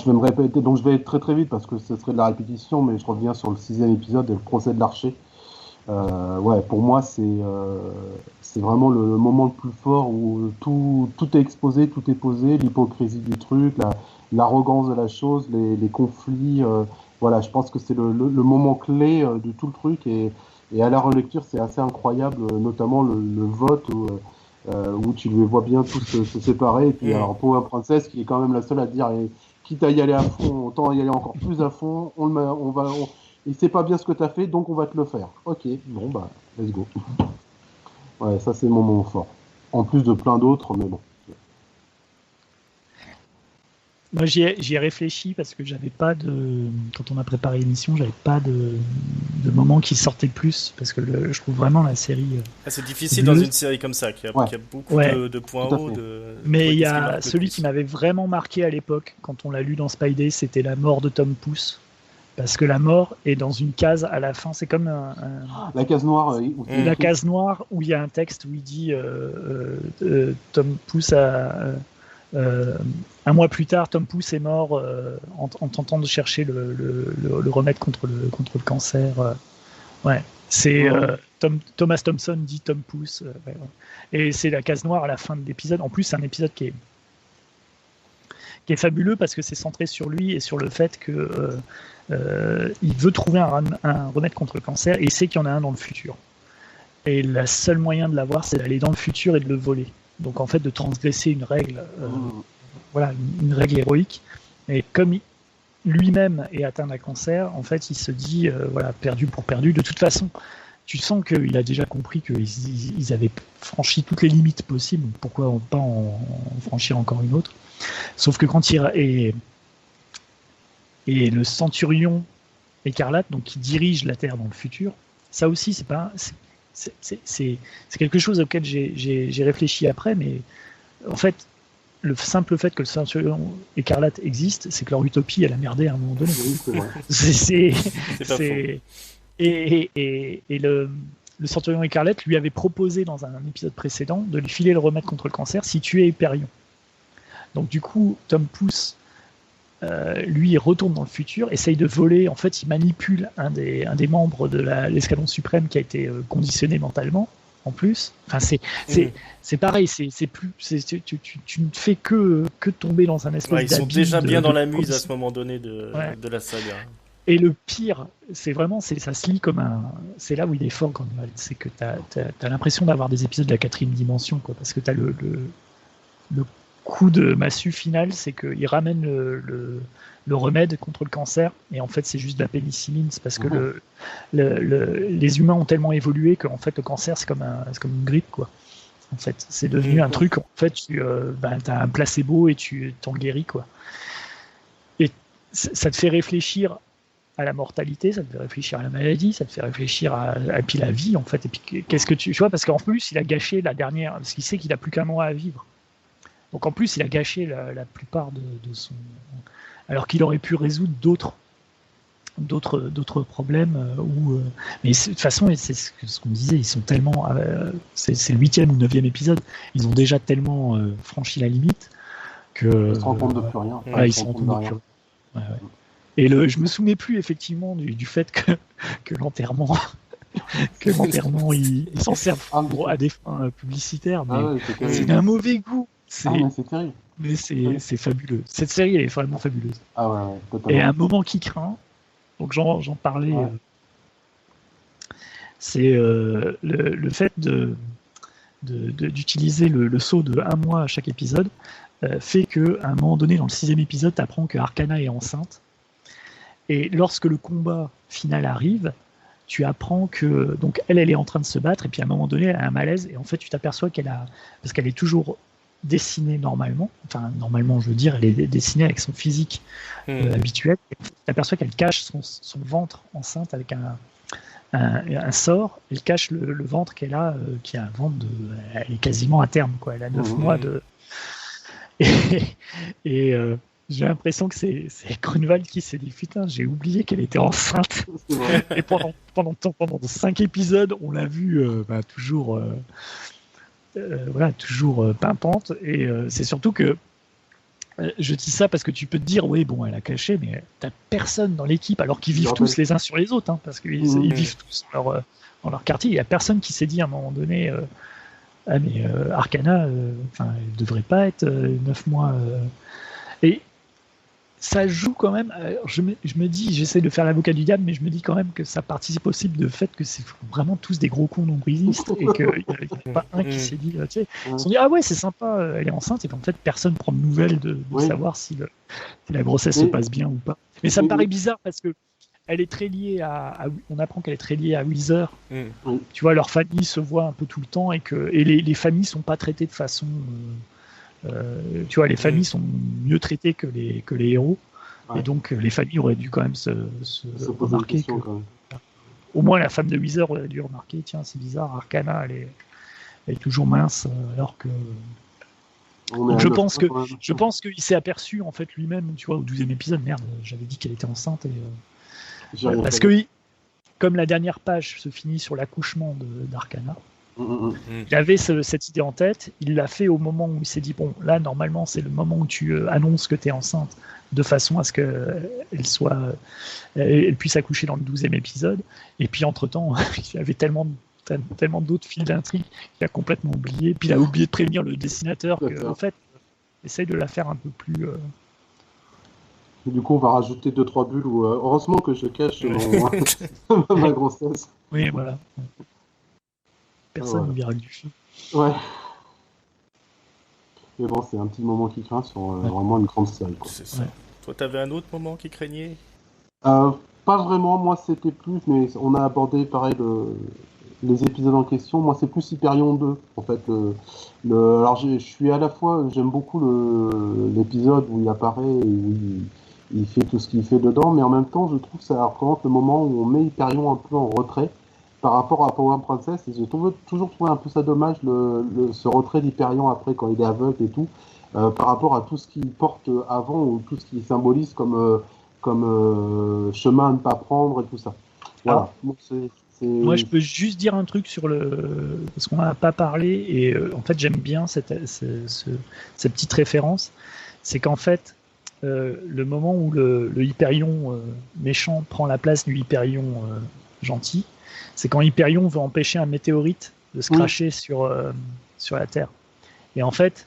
vais me répéter, donc je vais être très très vite parce que ce serait de la répétition, mais je reviens sur le 6e épisode, le procès de l'archer. Pour moi, c'est vraiment le moment le plus fort où tout est exposé, tout est posé, l'hypocrisie du truc, l'arrogance de la chose, les conflits. Je pense que c'est le moment clé de tout le truc et à la relecture, c'est assez incroyable, notamment le vote où tu les vois bien tous se séparer. Et puis, alors, pour une princesse qui est quand même la seule à dire, quitte à y aller à fond, autant y aller encore plus à fond, il sait pas bien ce que tu as fait, donc on va te le faire. Ok, bon, let's go. Ouais, ça, c'est mon moment fort. En plus de plein d'autres, mais bon. Moi, j'y ai réfléchi parce que quand on a préparé l'émission, j'avais pas de moment qui sortait plus parce que je trouve vraiment la série. C'est difficile dans une série comme ça qui a beaucoup de points hauts. Mais il y a celui qui m'avait vraiment marqué à l'époque quand on l'a lu dans Spidey, c'était la mort de Tom Pouce. Parce que la mort est dans une case à la fin, c'est comme la case noire. La case noire où il y a un texte où il dit Tom Pouce un mois plus tard, Tom Pouce est mort en tentant de chercher le remède contre le cancer. C'est Thomas Thompson dit Tom Pouce. Et c'est la case noire à la fin de l'épisode. En plus, c'est un épisode qui est fabuleux parce que c'est centré sur lui et sur le fait que il veut trouver un remède contre le cancer et il sait qu'il y en a un dans le futur. Et le seul moyen de l'avoir, c'est d'aller dans le futur et de le voler. Donc en fait, de transgresser une règle, une règle héroïque. Et comme lui-même est atteint d'un cancer, en fait, il se dit, perdu pour perdu. De toute façon, tu sens qu'il a déjà compris qu'ils avaient franchi toutes les limites possibles. Pourquoi pas en franchir encore une autre? Sauf que quand et le centurion écarlate, donc qui dirige la Terre dans le futur, ça aussi, c'est quelque chose auquel j'ai réfléchi après, mais en fait, le simple fait que le centurion écarlate existe, c'est que leur utopie, elle a merdé à un moment donné. Oui, c'est et le centurion écarlate lui avait proposé dans un épisode précédent de lui filer le remède contre le cancer si tuait Hyperion. Donc du coup, Tom Pouce, lui, il retourne dans le futur, essaye de voler. En fait, il manipule un des membres de l'escadron suprême qui a été conditionné mentalement. En plus, enfin, c'est pareil. Tu ne fais que tomber dans un espèce ils sont déjà bien dans la muse à ce moment donné de la saga. Et le pire, c'est ça se lit comme c'est là où il est fort, Grunwald, c'est que t'as l'impression d'avoir des épisodes de la 4e dimension, quoi, parce que t'as le coup de massue final, c'est qu'il ramène le remède contre le cancer, et en fait c'est juste de la pénicilline. C'est parce que les humains ont tellement évolué qu'en fait le cancer c'est comme une grippe, quoi. En fait, c'est devenu un truc. En fait, t'as un placebo et tu t'en guéris, quoi. Et ça te fait réfléchir à la mortalité, ça te fait réfléchir à la maladie, ça te fait réfléchir à puis la vie, en fait. Et puis qu'est-ce que tu vois, parce qu'en plus il a gâché la dernière, parce qu'il sait qu'il a plus qu'un mois à vivre. Donc en plus, il a gâché la plupart de son... Alors qu'il aurait pu résoudre d'autres problèmes. Mais de toute façon, c'est ce qu'on disait, ils sont tellement... c'est le 8e ou 9e épisode, ils ont déjà tellement franchi la limite que... Ils se rendent compte de plus rien. Ils se rendent compte de plus rien. Et je me souvenais plus effectivement du fait que l'enterrement... Clément Pernon, il s'en sert à des fins publicitaires, mais c'est d'un mauvais goût. Mais c'est terrible. Mais c'est fabuleux. Cette série, elle est vraiment fabuleuse. Ah ouais, totalement. Et un moment qui craint, donc j'en parlais, c'est le fait d'utiliser le saut de 1 mois à chaque épisode fait qu'à un moment donné, dans le 6e épisode, tu apprends que Arcana est enceinte. Et lorsque le combat final arrive, tu apprends que donc elle est en train de se battre, et puis à un moment donné, elle a un malaise, et en fait, tu t'aperçois parce qu'elle est toujours dessinée normalement, enfin normalement, je veux dire, elle est dessinée avec son physique habituel, et tu t'aperçois qu'elle cache son ventre enceinte avec un sort, elle cache le ventre qu'elle a, qui a un ventre elle est quasiment à terme, quoi. Elle a 9 mois de... Et j'ai l'impression que c'est Grunwald qui s'est dit putain, j'ai oublié qu'elle était enceinte. Et pendant 5 épisodes, on l'a vu toujours pimpante. Et c'est surtout que je dis ça parce que tu peux te dire oui, bon, elle a caché, mais t'as personne dans l'équipe, alors qu'ils vivent tous les uns sur les autres, hein, parce qu'ils vivent tous dans leur quartier. Il y a personne qui s'est dit à un moment donné ah mais Arcana, elle devrait pas être 9 mois. Et ça joue quand même. Je me dis, j'essaie de faire l'avocat du diable, mais je me dis quand même que ça participe aussi du fait que c'est vraiment tous des gros cons nombrilistes et qu'il n'y a pas un qui s'est dit, tu sais, ils se sont dit ah ouais c'est sympa, elle est enceinte, et qu'en fait personne prend de nouvelles de savoir si la grossesse se passe bien ou pas. Mais ça me paraît bizarre parce que elle est très liée on apprend qu'elle est très liée à Weezer. Tu vois, leur famille se voit un peu tout le temps et les familles sont pas traitées de façon. Tu vois, les familles sont mieux traitées que les héros. Et donc, les familles auraient dû quand même se remarquer. Au moins, la femme de Weezer aurait dû remarquer tiens, c'est bizarre, Arcana, elle est toujours mince, alors que. Donc je pense qu'il s'est aperçu en fait lui-même, tu vois, au 12e épisode, merde, j'avais dit qu'elle était enceinte. Parce que, comme la dernière page se finit sur l'accouchement d'Arcana, il avait cette idée en tête, il l'a fait au moment où il s'est dit, bon, là, normalement, c'est le moment où tu annonces que tu es enceinte, de façon à ce qu'elle puisse accoucher dans le 12e épisode. Et puis, entre-temps, il y avait tellement d'autres fils d'intrigue qu'il a complètement oublié. Puis, il a oublié de prévenir le dessinateur qu'en fait, essaye de la faire un peu plus... Et du coup, on va rajouter 2-3 bulles. Heureusement que je cache ma grossesse. Oui, voilà. Personne ne verra du feu. Ouais. Mais bon, c'est un petit moment qui craint sur vraiment une grande série. Quoi. C'est ça. Ouais. Toi, t'avais un autre moment qui craignait Pas vraiment. Moi, c'était plus... Mais on a abordé, pareil, les épisodes en question. Moi, c'est plus Hyperion 2, en fait. Alors, je suis à la fois... J'aime beaucoup l'épisode où il apparaît et où il fait tout ce qu'il fait dedans, mais en même temps, je trouve que ça représente le moment où on met Hyperion un peu en retrait par rapport à Power Princess, et j'ai toujours trouvé un peu ça dommage, ce retrait d'Hyperion après, quand il est aveugle et tout, par rapport à tout ce qu'il porte avant, ou tout ce qu'il symbolise comme chemin à ne pas prendre et tout ça. Voilà. Donc, moi, je peux juste dire un truc sur parce qu'on n'en a pas parlé, et en fait, j'aime bien cette petite référence, c'est qu'en fait, le moment où le Hyperion méchant prend la place du Hyperion gentil, c'est quand Hyperion veut empêcher un météorite de se cracher sur la Terre. Et en fait,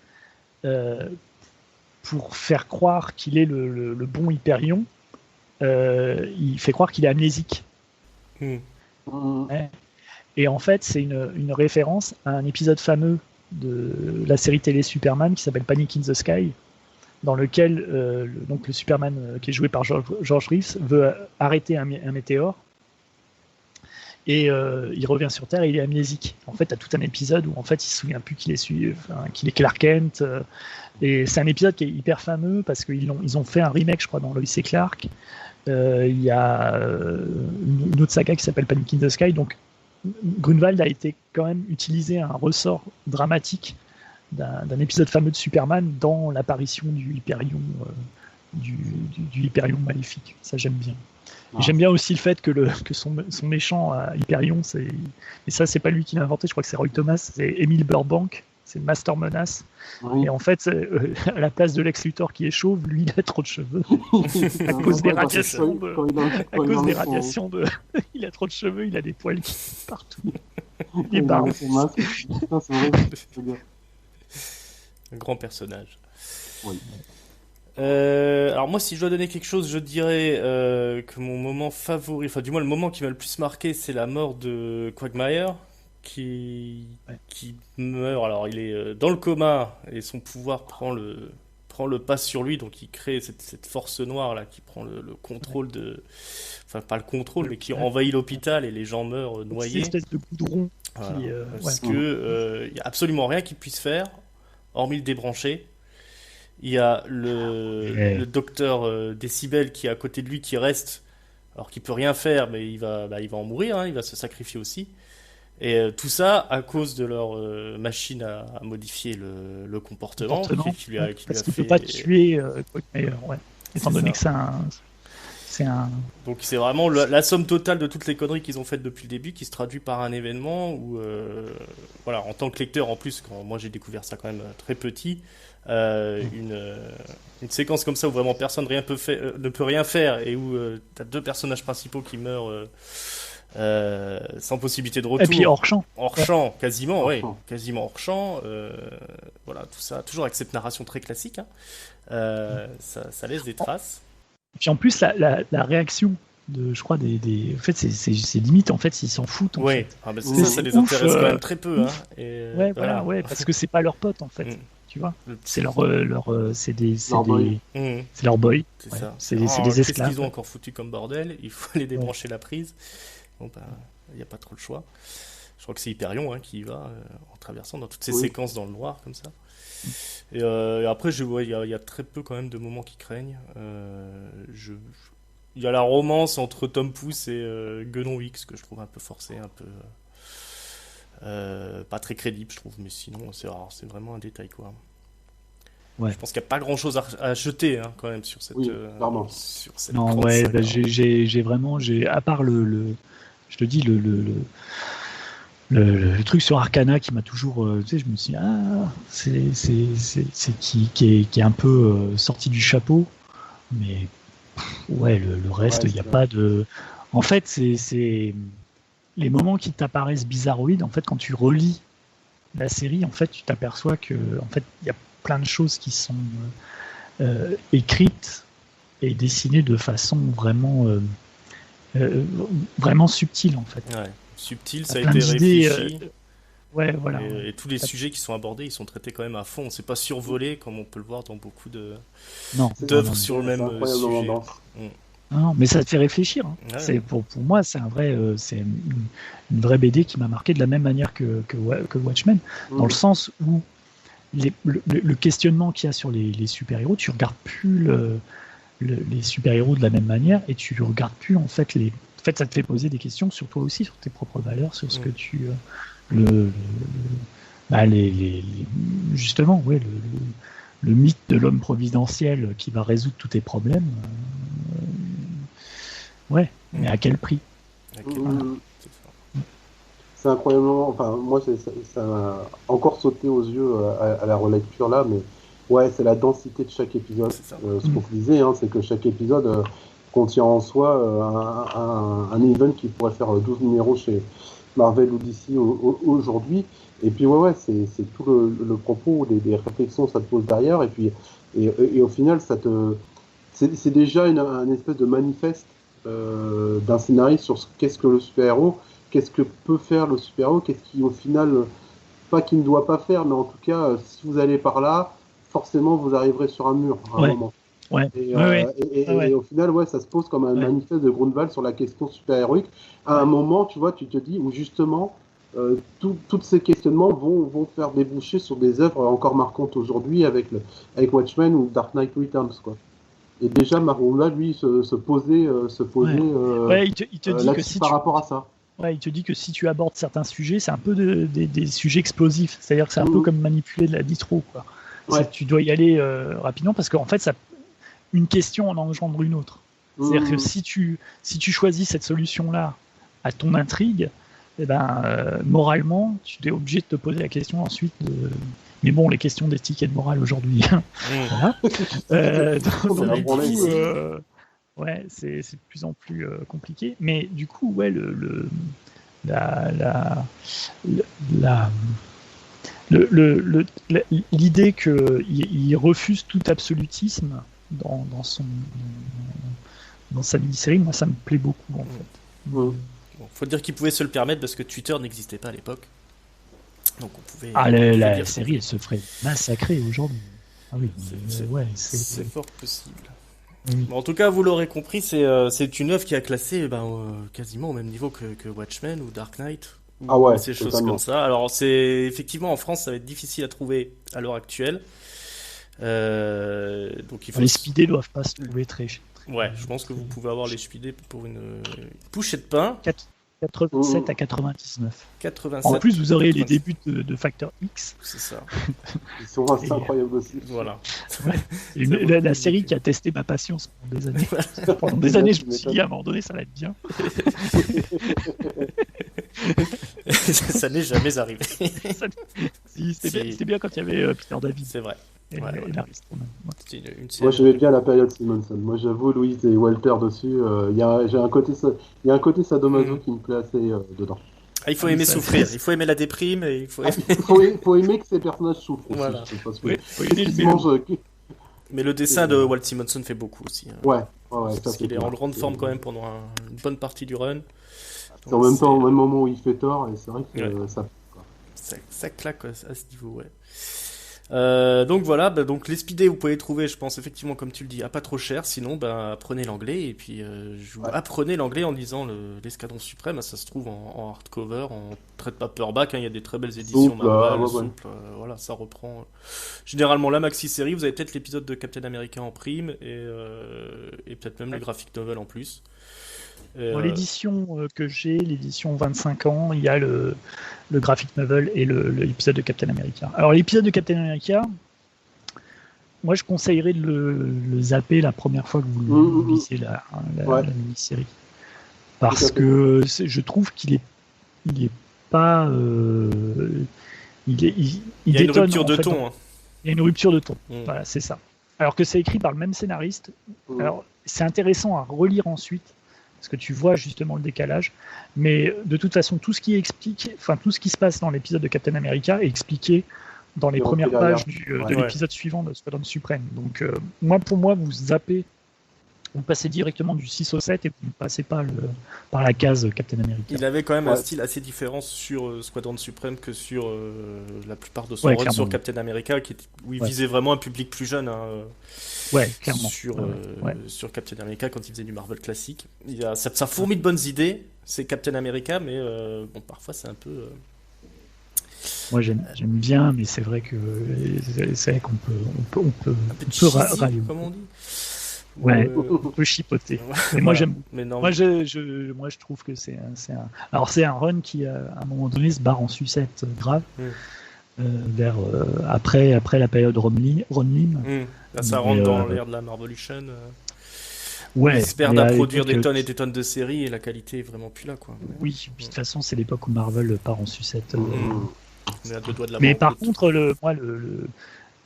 pour faire croire qu'il est le bon Hyperion, il fait croire qu'il est amnésique. Ouais. Et en fait, c'est une référence à un épisode fameux de la série télé Superman qui s'appelle Panic in the Sky, dans lequel donc le Superman qui est joué par George Reeves veut arrêter un météore, et il revient sur Terre et il est amnésique. En fait, tu as tout un épisode où en fait, il se souvient plus qu'il est Clark Kent, et c'est un épisode qui est hyper fameux parce qu'ils ont fait un remake, je crois, dans Lois et Clark. Il y a une autre saga qui s'appelle Panic in the Sky. Donc Grunwald a été quand même utilisé un ressort dramatique d'un épisode fameux de Superman dans l'apparition du Hyperion, du Hyperion maléfique. Ça, j'aime bien. J'aime bien aussi le fait que son méchant à Hyperion, et ça, c'est pas lui qui l'a inventé, je crois que c'est Roy Thomas, c'est Emile Burbank, c'est Master Menace. Oui. Et en fait, à la place de Lex Luthor qui est chauve, lui, il a trop de cheveux. à cause des radiations de... il a trop de cheveux, il a des poils qui partout. Il est barbe. Un grand personnage. Oui. Alors moi, si je dois donner quelque chose, je dirais que mon moment favori, enfin du moins le moment qui m'a le plus marqué, c'est la mort de Quagmire, qui meurt. Alors il est dans le coma et son pouvoir prend le pas sur lui, donc il crée cette force noire là qui prend le contrôle de, enfin pas le contrôle, mais qui envahit l'hôpital et les gens meurent noyés. Cette espèce de goudron. Voilà. Parce que y a absolument rien qu'il puisse faire, hormis le débrancher. Il y a le docteur Décibel qui est à côté de lui, qui reste, alors qu'il peut rien faire, mais il va en mourir, hein, il va se sacrifier aussi. Et tout ça à cause de leur machine à modifier le comportement qui lui a parce fait... qu'il ne peut pas tuer Quagmire, étant donné que c'est un... Donc c'est vraiment la somme totale de toutes les conneries qu'ils ont faites depuis le début qui se traduit par un événement où, voilà, en tant que lecteur, en plus, quand moi j'ai découvert ça quand même très petit, une séquence comme ça où vraiment personne ne peut rien faire et où tu as deux personnages principaux qui meurent sans possibilité de retour. Et puis hors champ. Hors champ, quasiment, oui. Quasiment hors champ. Voilà, tout ça, toujours avec cette narration très classique. Hein. Ça laisse des traces. Et puis en plus, la réaction je crois, en fait, c'est limite, en fait, ils s'en foutent. Ouais, ça les intéresse quand même très peu. Hein. Et, voilà, parce que c'est pas leur pote, en fait. Tu vois, c'est leur boy. C'est ça. C'est des esclaves. Qu'est-ce qu'ils ont encore foutu comme bordel? Il faut aller débrancher la prise. Bon, il n'y a pas trop le choix. Je crois que c'est Hyperion qui y va en traversant dans toutes ces séquences dans le noir, comme ça. Et après, il y a très peu quand même de moments qui craignent. Il y a la romance entre Tom Pouce et Guenon Hicks que je trouve un peu forcée, un peu pas très crédible, je trouve, mais sinon c'est rare, c'est vraiment un détail, quoi. Ouais. Je pense qu'il n'y a pas grand chose à jeter, hein, quand même, sur cette. Sur cette non, ouais, saga, j'ai vraiment, à part je te dis le truc sur Arcana qui m'a toujours, tu sais, je me suis dit, c'est qui est un peu sorti du chapeau, mais ouais, le reste, il n'y a pas de. En fait, c'est les moments qui t'apparaissent bizarroïdes. En fait, quand tu relis la série, en fait, tu t'aperçois que, en fait, il y a plein de choses qui sont écrites et dessinées de façon vraiment subtile, en fait. Ouais, subtil, ça a été réfléchi. Ouais, voilà. Et tous les sujets qui sont abordés, ils sont traités quand même à fond. C'est pas survolé comme on peut le voir dans beaucoup d'œuvres sur le même sujet. Non, mais ça te fait réfléchir. Hein. Ouais. C'est pour moi, c'est c'est une vraie BD qui m'a marqué de la même manière que Watchmen, dans le sens où le questionnement qu'il y a sur les super-héros, tu regardes plus les super-héros de la même manière et tu regardes plus en fait En fait, ça te fait poser des questions sur toi aussi, sur tes propres valeurs, sur ce que tu justement, ouais, le mythe de l'homme providentiel qui va résoudre tous tes problèmes. Ouais, mais à quel prix? C'est incroyablement. Enfin, moi, ça m'a encore sauté aux yeux à la relecture là, mais ouais, c'est la densité de chaque épisode. Ce qu'on disait, hein, c'est que chaque épisode contient en soi un event qui pourrait faire 12 numéros chez Marvel ou DC aujourd'hui. Et puis ouais, c'est tout le propos, les réflexions, ça te pose derrière. Et puis et au final, c'est déjà un espèce de manifeste d'un scénariste sur qu'est-ce que le super-héros, qu'est-ce que peut faire le super-héros, qu'est-ce qui au final, pas qu'il ne doit pas faire, mais en tout cas, si vous allez par là, forcément vous arriverez sur un mur à un moment. Ouais. Et au final, ouais, ça se pose comme un manifeste de Grunwald sur la question super-héroïque. À un moment, tu vois, tu te dis où justement tous ces questionnements vont faire déboucher sur des œuvres encore marquantes aujourd'hui avec Watchmen ou Dark Knight Returns, quoi. Et déjà, Marula, lui, se posait il te dit que si par rapport à ça. Ouais, il te dit que si tu abordes certains sujets, c'est un peu des sujets explosifs. C'est-à-dire que c'est un peu comme manipuler de la nitro, quoi. Ouais. Tu dois y aller rapidement parce qu'en fait, une question en engendre une autre. C'est-à-dire que si tu choisis cette solution-là à ton intrigue, eh ben, moralement, tu es obligé de te poser la question ensuite de... Mais bon, les questions d'éthique et de morale aujourd'hui, voilà. la branlée, Ouais, c'est de plus en plus compliqué. Mais du coup, ouais, la, la, la, l'idée qu'il refuse tout absolutisme dans sa mini-série, moi, ça me plaît beaucoup, en fait. Mm. Bon, faut dire qu'il pouvait se le permettre parce que Twitter n'existait pas à l'époque. Donc on pouvait. Ah, on pouvait la dire série, elle se ferait massacrer aujourd'hui. Ah oui, c'est fort possible. Oui. Bon, en tout cas, vous l'aurez compris, c'est une œuvre qui a classé quasiment au même niveau que Watchmen ou Dark Knight ou Ah ouais, ces choses totalement. comme ça. Alors c'est effectivement en France, ça va être difficile à trouver à l'heure actuelle. Donc il faut. Les speedés doivent pas se trouver très cher. Ouais, je pense que vous pouvez avoir les speedés pour une bouchée de pain. 87 à 99. 87. En plus, vous aurez les 90. débuts de Factor X. C'est ça. Ils sont assez incroyables aussi. Voilà. La série qui a testé ma patience pendant des années. Pendant des années, je me suis dit à un moment donné, ça va être bien. Ça n'est jamais arrivé. C'était bien quand il y avait Peter David. C'est vrai. Et Ouais. Larry Stroman. Ouais. C'est une série. Moi, j'aimais bien la période Simonson. Moi, j'avoue, Louise et Walter dessus, il y a un côté sadomaso qui me plaît assez dedans. Ah, il faut Ah, aimer ça, souffrir, c'est- il faut aimer la déprime et il faut aimer... Faut aimer que ces personnages souffrent aussi. Voilà. Parce que Oui, ils se mangent, Mais le dessin de Walt Simonson fait beaucoup aussi. Hein. ouais, ça Parce c'est qu'il est en clair. grande forme quand même pendant une bonne partie du run. C'est en même temps, au même moment où il fait tort, et c'est vrai que Ouais. ça. Ça claque à ce niveau, ouais. Donc voilà, donc les speedés vous pouvez les trouver, je pense effectivement comme tu le dis, à pas trop cher. Sinon, apprenez l'anglais et puis apprenez l'anglais en lisant l'Escadron Suprême. Ça se trouve en hardcover, en trade paperback. Hein, il y a des très belles éditions Souple, Marvel, ouais. souples, voilà, ça reprend. Généralement la maxi série, vous avez peut-être l'épisode de Captain America en prime et peut-être même les graphic novels en plus. Dans l'édition que j'ai, l'édition 25 ans, il y a le graphic novel et l'épisode de Captain America. Alors l'épisode de Captain America, moi je conseillerais de le zapper la première fois que vous lisez la mini-série. Parce que je trouve qu'il est pas... il y a une détonne, rupture de en fait, ton. Hein. Il y a une rupture de ton, Mm. voilà, c'est ça. Alors que c'est écrit par le même scénariste. Alors c'est intéressant à relire ensuite, parce que tu vois justement le décalage. Mais de toute façon, tout ce qui se passe dans l'épisode de Captain America est expliqué dans les premières pages de l'épisode suivant de Squadron Suprême. Donc, pour moi, vous zappez, vous passez directement du 6 au 7 et vous ne passez pas par la case Captain America. Il avait quand même un style assez différent sur Squadron Suprême que sur la plupart de son run sur Captain America, où il visait vraiment un public plus jeune. Hein, ouais, clairement. Sur Captain America, quand il faisait du Marvel classique. Ça fourmille de bonnes idées, c'est Captain America, mais parfois c'est un peu... Moi j'aime bien, mais c'est vrai qu'on peut râler, comme on dit. Ouais, on peut chipoter. Mais moi j'aime. Mais non. Moi je trouve que c'est un. Alors c'est un run qui à un moment donné se barre en sucette grave. Vers après la période Ron Lim. Là, ça rentre dans l'ère de la Marvolution. Ouais. Ils espèrent à produire des tonnes et des tonnes de séries et la qualité est vraiment plus là, quoi. Oui, puis de toute façon c'est l'époque où Marvel part en sucette. On est à deux doigts de la mais par contre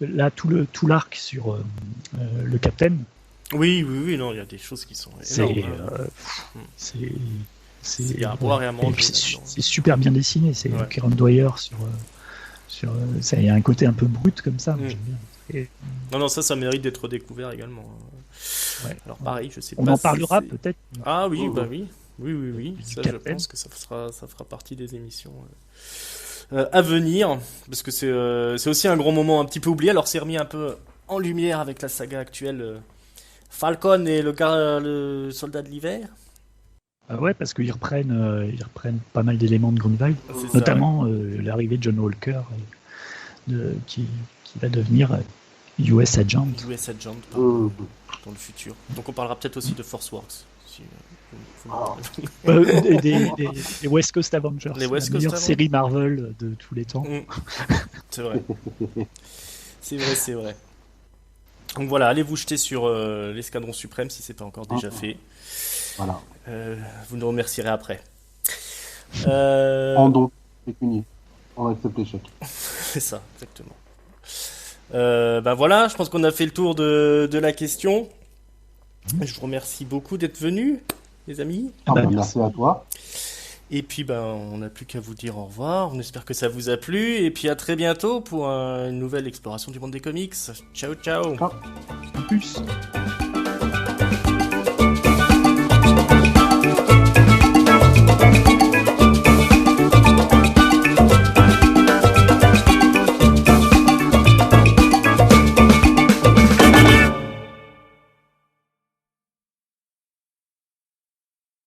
là tout l'arc sur le Captain. Oui, non, il y a des choses qui sont énormes. Il y a à boire et à manger. C'est super bien dessiné. C'est Kieran Dwyer il y a un côté un peu brut comme ça. J'aime bien. Non, ça mérite d'être découvert également. Ouais. Alors pareil, je sais pas. On en parlera peut-être. Ah oui, oui. Ça, je pense que ça fera partie des émissions à venir, parce que c'est aussi un grand moment un petit peu oublié. Alors c'est remis un peu en lumière avec la saga actuelle. Falcon et le soldat de l'hiver. Ouais, parce qu'ils reprennent pas mal d'éléments de Grunwald, notamment l'arrivée de John Walker, qui va devenir US Agent. US Agent, dans le futur. Donc on parlera peut-être aussi de Force Works. Des West Coast Avengers, la meilleure série Marvel de tous les temps. C'est vrai. C'est vrai. Donc voilà, allez vous jeter sur l'Escadron Suprême si c'est pas encore déjà fait. Voilà. Vous nous remercierez après. En don pécunier. On accepte l'échec. C'est ça, exactement. Ben voilà, je pense qu'on a fait le tour de la question. Je vous remercie beaucoup d'être venus, les amis. Merci à toi. Et puis, ben, on n'a plus qu'à vous dire au revoir. On espère que ça vous a plu. Et puis, à très bientôt pour une nouvelle exploration du monde des comics. Ciao, ciao. Ciao. En plus.